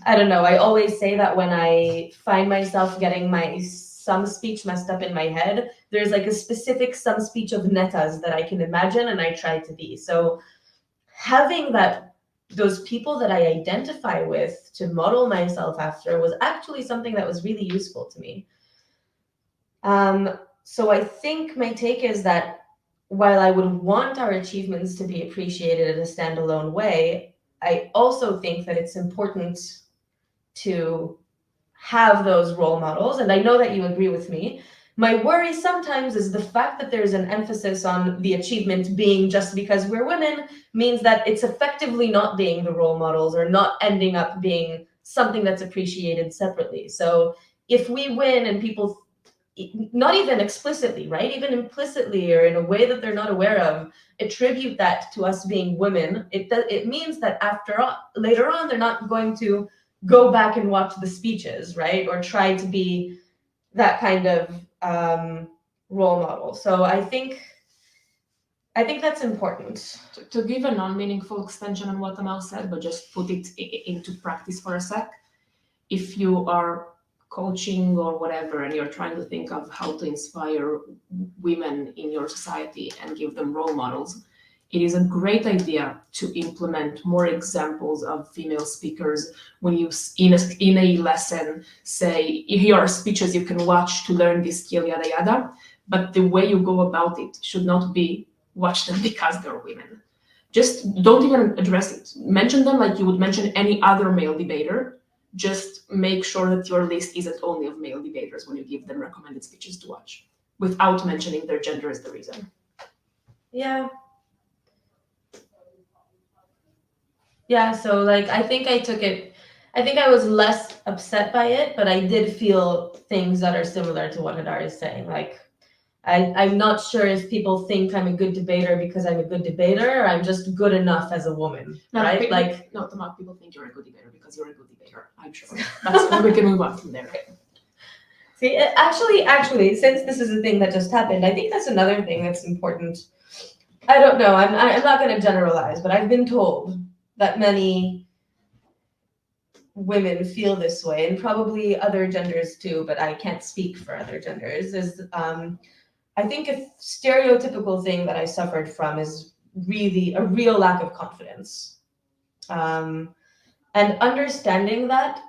I don't know, I always say that when I find myself getting my some speech messed up in my head, there's like a specific some speech of Netas that I can imagine and I try to be. So having those people that I identify with to model myself after was actually something that was really useful to me. So I think my take is that while I would want our achievements to be appreciated in a standalone way, I also think that it's important to have those role models. And I know that you agree with me. My worry sometimes is the fact that there's an emphasis on the achievement being just because we're women means that it's effectively not being the role models or not ending up being something that's appreciated separately. So if we win and people not even explicitly, right? Even implicitly or in a way that they're not aware of, attribute that to us being women. It means that later on, they're not going to go back and watch the speeches, right? Or try to be that kind of role model. So I think that's important. To give a non-meaningful extension on what Tamar said, but just put it into practice for a sec. If you are coaching or whatever, and you're trying to think of how to inspire women in your society and give them role models, it is a great idea to implement more examples of female speakers when you in a lesson say here are speeches you can watch to learn this skill, yada yada. But the way you go about it should not be watch them because they're women. Just don't even address it. Mention them like you would mention any other male debater. Just make sure that your list isn't only of male debaters when you give them recommended speeches to watch, without mentioning their gender as the reason. Yeah. Yeah, so like I think I was less upset by it, but I did feel things that are similar to what Hadar is saying. Like I'm not sure if people think I'm a good debater because I'm a good debater, or I'm just good enough as a woman, No, right? no, Tamar, people think you're a good debater because you're a good debater. I'm sure. That's we can move on from there. See, actually, since this is a thing that just happened, I think that's another thing that's important. I don't know. I'm not going to generalize, but I've been told that many women feel this way, and probably other genders too. But I can't speak for other genders. I think a stereotypical thing that I suffered from is really a real lack of confidence, and understanding that.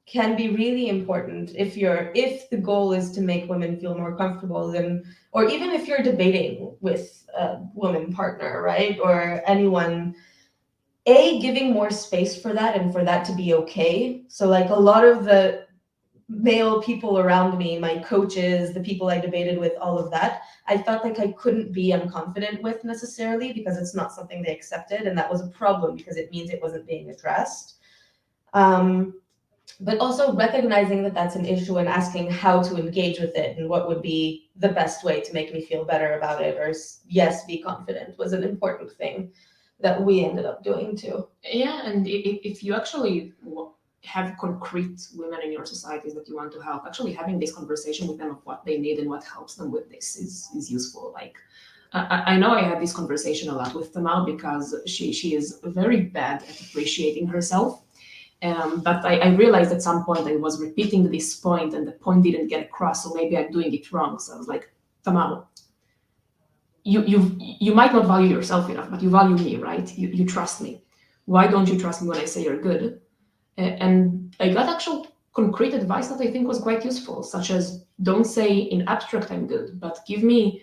Can be really important if the goal is to make women feel more comfortable, then, or even if you're debating with a woman partner, right, or anyone, giving more space for that and for that to be okay. So like a lot of the male people around me, my coaches, the people I debated with, all of that, I felt like I couldn't be unconfident with necessarily because it's not something they accepted, and that was a problem because it means it wasn't being addressed. But also recognizing that that's an issue and asking how to engage with it and what would be the best way to make me feel better about it, or yes, be confident, was an important thing that we ended up doing too. Yeah, and if you actually have concrete women in your societies that you want to help, actually having this conversation with them of what they need and what helps them with this is useful. Like I know I had this conversation a lot with Tamar because she is very bad at appreciating herself. But I realized at some point I was repeating this point and the point didn't get across, so maybe I'm doing it wrong. So I was like, Tamar, you might not value yourself enough, but you value me, right? You trust me. Why don't you trust me when I say you're good? And I got actual concrete advice that I think was quite useful, such as don't say in abstract I'm good, but give me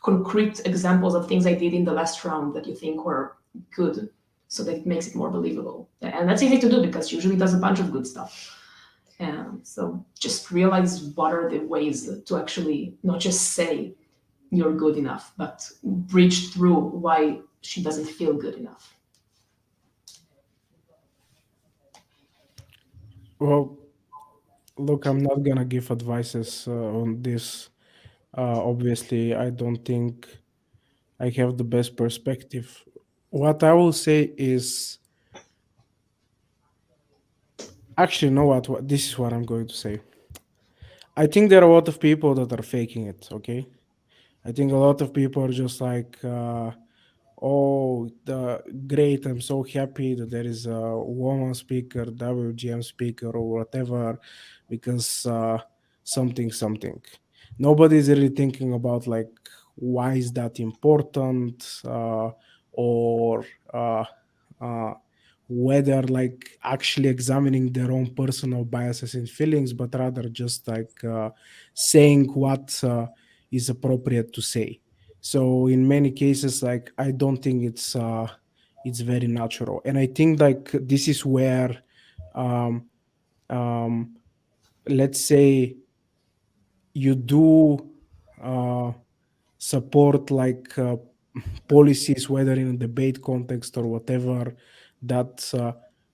concrete examples of things I did in the last round that you think were good, so that it makes it more believable. And that's easy to do because she usually does a bunch of good stuff. So just realize what are the ways to actually not just say you're good enough, but bridge through why she doesn't feel good enough. Well, look, I'm not gonna give advices on this. Obviously, I don't think I have the best perspective. What I will say is, actually, you know what? This is what I'm going to say. I think there are a lot of people that are faking it. Okay, I think a lot of people are just like, oh, great! I'm so happy that there is a woman speaker, WGM speaker, or whatever, because something. Nobody's really thinking about like why is that important, or uh, uh, whether like actually examining their own personal biases and feelings, but rather just like saying what is appropriate to say. So in many cases, like I don't think it's very natural, and I think like this is where um, um, let's say you do uh, support like policies, whether in a debate context or whatever, that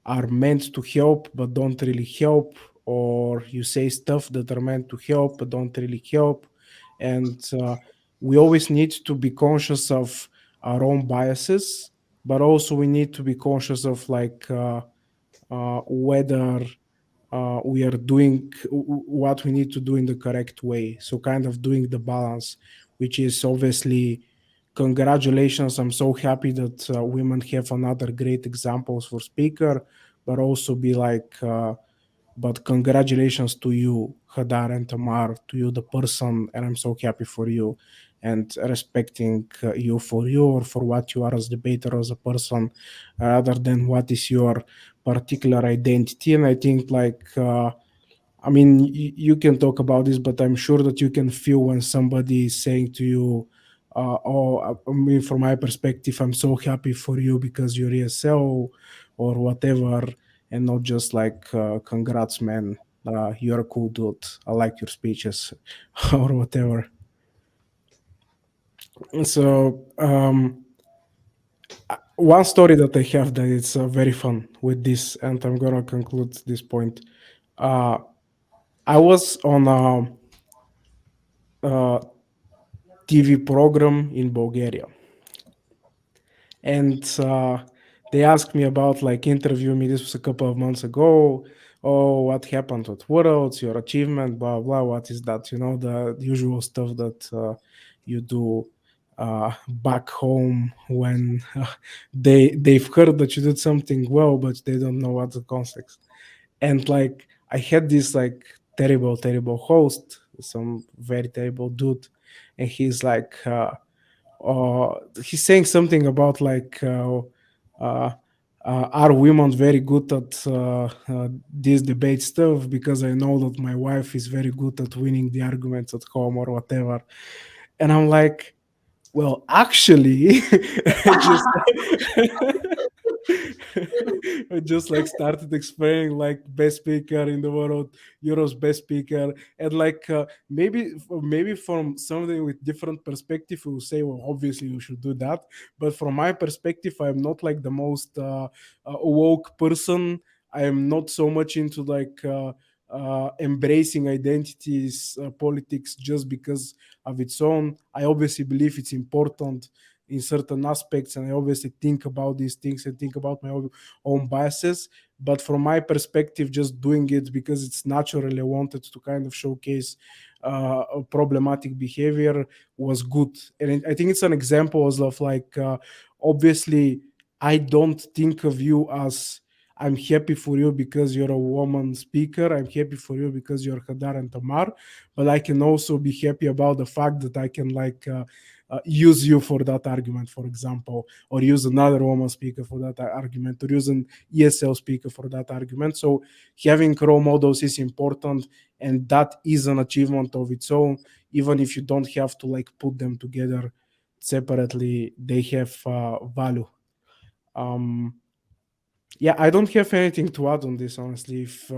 are meant to help but don't really help, or you say stuff that are meant to help but don't really help. And we always need to be conscious of our own biases, but also we need to be conscious of like whether we are doing what we need to do in the correct way. So kind of doing the balance, which is obviously congratulations. I'm so happy that women have another great examples for speaker, but also be like, but congratulations to you, Hadar and Tamar, to you, the person, and I'm so happy for you, and respecting you for you or for what you are as debater, as a person, rather than what is your particular identity. And I think like I mean, you can talk about this, but I'm sure that you can feel when somebody is saying to you, "Oh, I mean, from my perspective, I'm so happy for you because you're ESL or whatever," and not just like, "Congrats, man, you're a cool dude. I like your speeches," or whatever. So, one story that I have that it's very fun with this, and I'm gonna conclude this point. Uh, I was on a TV program in Bulgaria, and they asked me about like interview me. This was a couple of months ago. Oh, what happened at Worlds? Your achievement, blah blah. What is that? You know, the usual stuff that you do back home when they've heard that you did something well, but they don't know what's the context. And like I had this like terrible host, some very terrible dude, and he's like. He's saying something about like uh, are women very good at this debate stuff, because I know that my wife is very good at winning the arguments at home or whatever. And I'm like, well, actually, I just I just like started explaining like best speaker in the world, Euro's best speaker, and like maybe from somebody with different perspective who say, well, obviously you should do that. But from my perspective, I'm not like the most woke person. I am not so much into like embracing identities, politics just because of its own. I obviously believe it's important in certain aspects, and I obviously think about these things and think about my own biases. But from my perspective, just doing it because it's naturally wanted to kind of showcase a problematic behavior was good. And I think it's an example of like obviously I don't think of you as I'm happy for you because you're a woman speaker. I'm happy for you because you're Hadar and Tamar. But I can also be happy about the fact that I can like use you for that argument, for example, or use another woman speaker for that argument, or use an ESL speaker for that argument. So having role models is important, and that is an achievement of its own. Even if you don't have to like put them together separately, they have value. Um, yeah, I don't have anything to add on this, honestly. If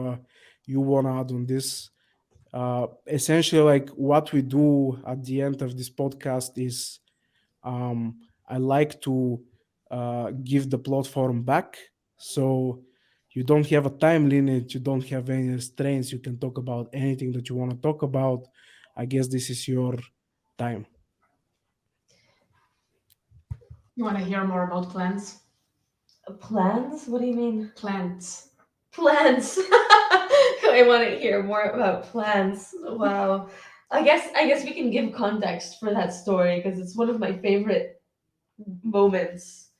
you want to add on this, essentially, like what we do at the end of this podcast is I like to give the platform back. So you don't have a time limit, you don't have any restraints, you can talk about anything that you want to talk about. I guess this is your time. You want to hear more about plants? Plans? What do you mean? Plants. Plans. I want to hear more about plans. Wow. I guess we can give context for that story because it's one of my favorite moments.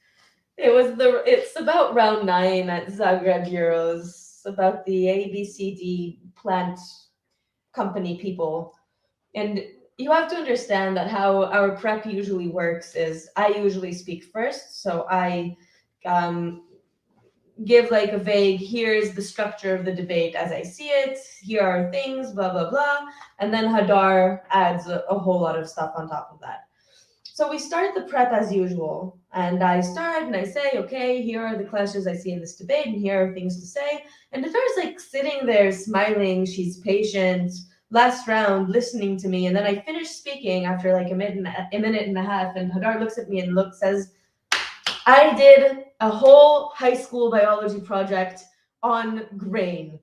It's about round 9 at Zagreb Euros, about the ABCD plant company people. And you have to understand that how our prep usually works is I usually speak first, so I um, give like a vague, here's the structure of the debate as I see it, here are things, blah, blah, blah. And then Hadar adds a whole lot of stuff on top of that. So we start the prep as usual. And I start and I say, okay, here are the clashes I see in this debate, and here are things to say. And Hadar's like sitting there smiling, she's patient, last round, listening to me. And then I finish speaking after like a minute and a half, and Hadar looks at me and says, I did a whole high school biology project on grain.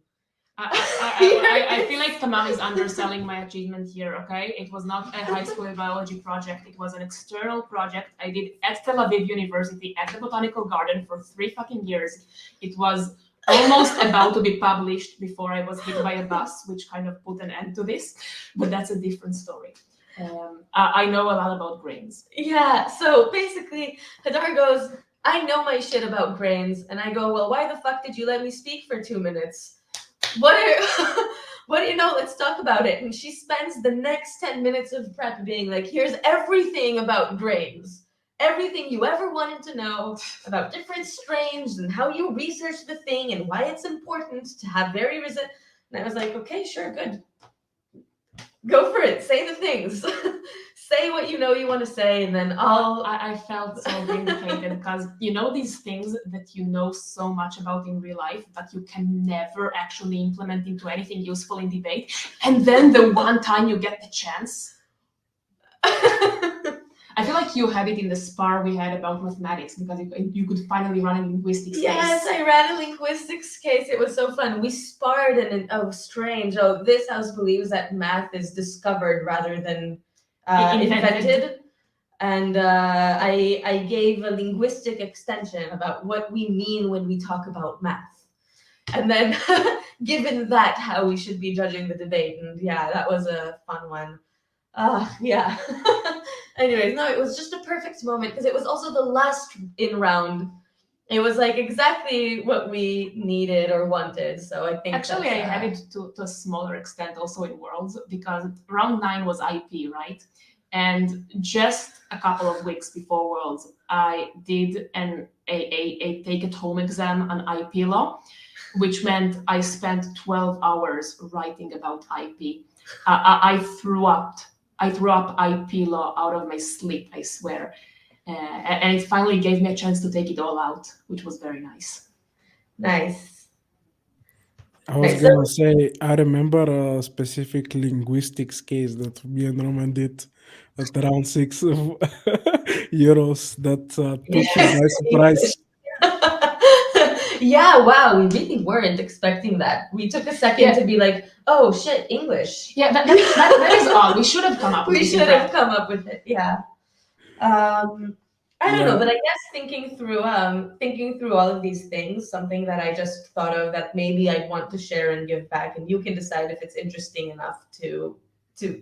I feel like Tamar is underselling my achievement here, okay? It was not a high school biology project. It was an external project I did at Tel Aviv University at the Botanical Garden for 3 fucking years. It was almost about to be published before I was hit by a bus, which kind of put an end to this, but that's a different story. I know a lot about grains. Yeah, so basically, Hadar goes, I know my shit about grains, and I go, well, why the fuck did you let me speak for 2 minutes? What are, what do you know? Let's talk about it. And she spends the next 10 minutes of prep being like, here's everything about grains. Everything you ever wanted to know about different strains and how you research the thing and why it's important to have very And I was like, okay, sure, good. Go for it. Say the things. Say what you know you want to say, and then I felt so vindicated because you know these things that you know so much about in real life, but you can never actually implement into anything useful in debate. And then the one time you get the chance, I feel like you had it in the spar we had about mathematics because you could finally run a linguistics Yes, case. I ran a linguistics case. It was so fun. We sparred and oh, strange. Oh, this house believes that math is discovered rather than invented. And I gave a linguistic extension about what we mean when we talk about math. And then given that, how we should be judging the debate. And yeah, that was a fun one. Yeah. Anyways, no, it was just a perfect moment because it was also the last in round. It was like exactly what we needed or wanted. So I think actually I had it to a smaller extent also in Worlds because round 9 was IP, right? And just a couple of weeks before Worlds, I did a take-it-home exam on IP law, which meant I spent 12 hours writing about IP. I threw up IP law out of my sleep, I swear. And it finally gave me a chance to take it all out, which was very nice. Nice. I was Nice. gonna say I remember a specific linguistics case that me and Roman did at around six of euros that took me by surprise. Yeah, wow, we really weren't expecting that. We took a second to be like, oh shit, English. Yeah, that is odd. We should have come up with We it. should have come up with it, yeah. I don't know, Yeah. but I guess thinking through all of these things, something that I just thought of that maybe I'd want to share and give back, and you can decide if it's interesting enough to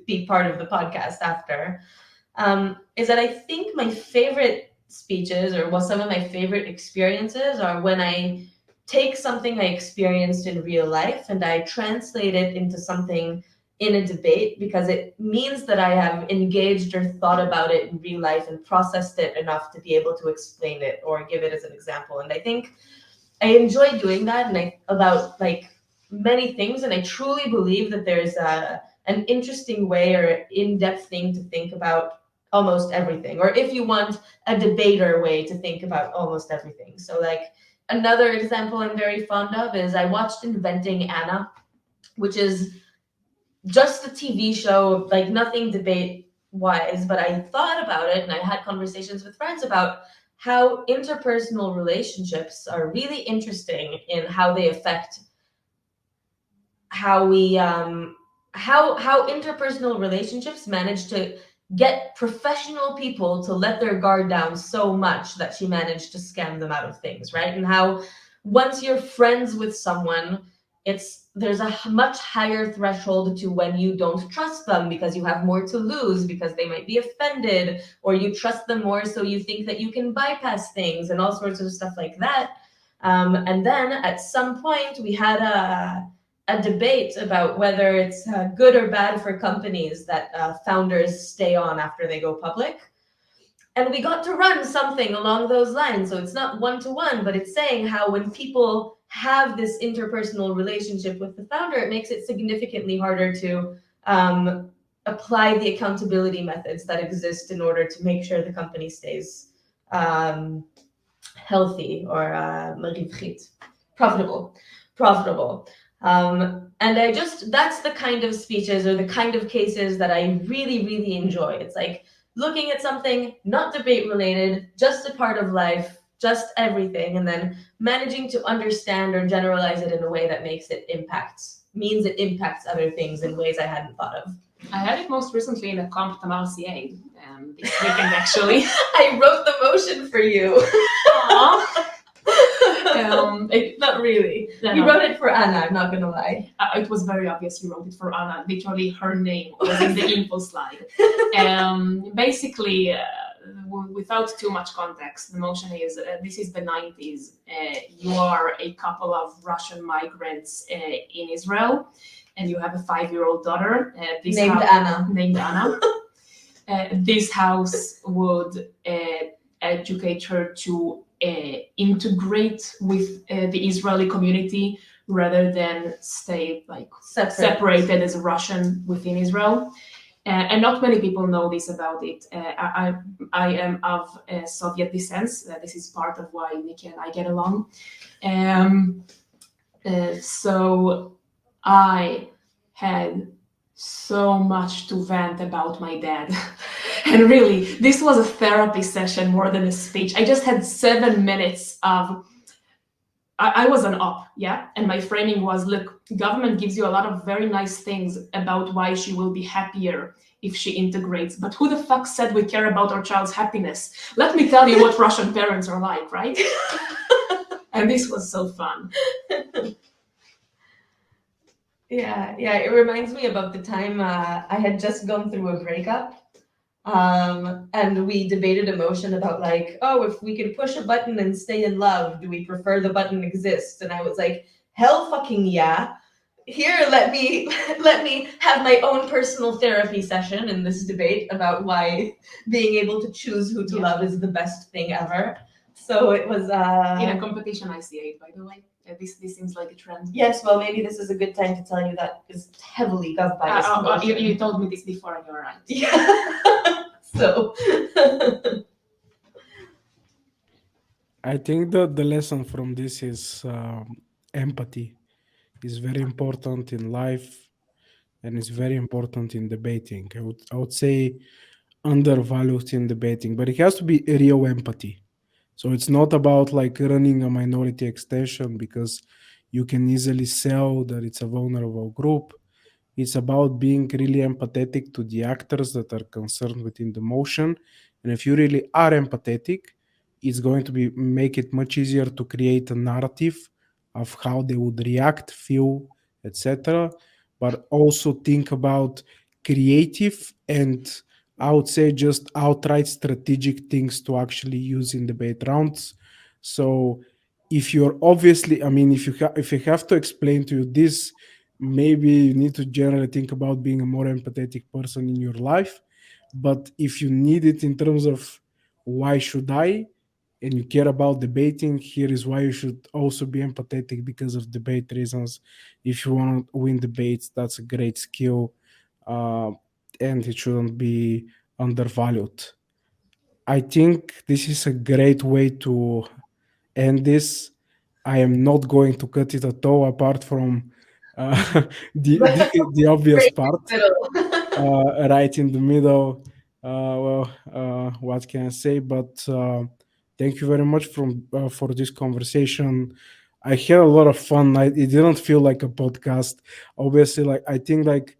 be part of the podcast after, is that I think my favorite speeches or some of my favorite experiences are when I take something I experienced in real life and I translate it into something in a debate because it means that I have engaged or thought about it in real life and processed it enough to be able to explain it or give it as an example. And I think I enjoy doing that and about like many things. And I truly believe that there's an interesting way or in-depth thing to think about almost everything, or if you want, a debater way to think about almost everything. So like another example I'm very fond of is I watched Inventing Anna, which is just a TV show, like nothing debate wise, but I thought about it and I had conversations with friends about how interpersonal relationships are really interesting in how they affect how we how interpersonal relationships manage to get professional people to let their guard down so much that she managed to scam them out of things, right? And how once you're friends with someone, there's a much higher threshold to when you don't trust them because you have more to lose because they might be offended, or you trust them more so you think that you can bypass things and all sorts of stuff like that. And then at some point we had a debate about whether it's good or bad for companies that founders stay on after they go public. And we got to run something along those lines. So it's not one-to-one, but it's saying how when people have this interpersonal relationship with the founder, it makes it significantly harder to apply the accountability methods that exist in order to make sure the company stays healthy or profitable. And that's the kind of speeches or the kind of cases that I really, really enjoy. It's like looking at something not debate related, just a part of life, just everything, and then managing to understand or generalize it in a way that makes it impact means it impacts other things in ways I hadn't thought of. I had it most recently in a comp Tamar CA this weekend, actually. I wrote the motion for you. Aw. Not really. No, You no. wrote it for Anna, I'm not gonna lie. It was very obvious you wrote it for Anna. Literally, her name was in the info slide. Basically, without too much context, the motion is this is the 90s. You are a couple of Russian migrants in Israel, and you have a 5-year-old daughter. Named Anna. Named Anna. This house would educate her to integrate with the Israeli community rather than stay like separated as a Russian within Israel. And not many people know this about it. I am of Soviet descent. This is part of why Nikki and I get along. So I had so much to vent about my dad. And really, this was a therapy session more than a speech. I just had 7 minutes of, I was an op, yeah? And my framing was, look, government gives you a lot of very nice things about why she will be happier if she integrates. But who the fuck said we care about our child's happiness? Let me tell you what Russian parents are like, right? And this was so fun. Yeah, it reminds me about the time I had just gone through a breakup. And we debated emotion about like, oh, if we could push a button and stay in love, do we prefer the button exists? And I was like, hell fucking yeah. Here, let me have my own personal therapy session in this debate about why being able to choose who to love is the best thing ever. So it was in a competition I see it, by the way. This seems like a trend. Yes, well, maybe this is a good time to tell you that is heavily governed by this motion. You told me this before, and you're right. Yeah. So. I think that the lesson from this is empathy is very important in life, and it's very important in debating. I would say undervalued in debating, but it has to be a real empathy. So it's not about like running a minority extension because you can easily sell that it's a vulnerable group. It's about being really empathetic to the actors that are concerned within the motion. And if you really are empathetic, it's going to be make it much easier to create a narrative of how they would react, feel, etc. But also think about creative and I would say just outright strategic things to actually use in debate rounds. So if you're obviously, I mean, if you have to explain to you this, maybe you need to generally think about being a more empathetic person in your life. But if you need it in terms of why should I, and you care about debating, here is why you should also be empathetic because of debate reasons. If you want to win debates, that's a great skill, uh, and it shouldn't be undervalued. I think this is a great way to end this. I am not going to cut it at all, apart from the obvious part, right in the middle. What can I say? But thank you very much for this conversation. I had a lot of fun. It didn't feel like a podcast. Obviously, like I think like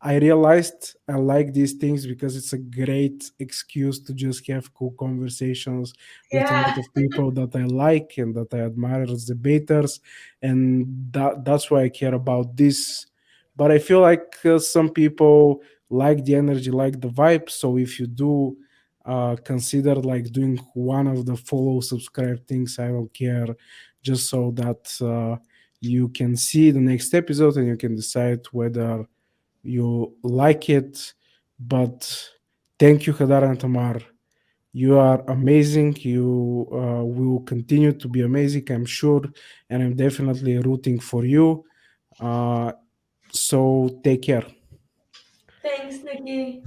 I realized I like these things because it's a great excuse to just have cool conversations with a lot of people that I like and that I admire as debaters, and that's why I care about this. But I feel like some people like the energy, like the vibe. So if you do consider like doing one of the follow, subscribe things, I don't care, just so that you can see the next episode and you can decide whether you like it. But thank you, Hadar and Tamar. You are amazing. You will continue to be amazing, I'm sure, and I'm definitely rooting for you. So take care. Thanks, Nikki.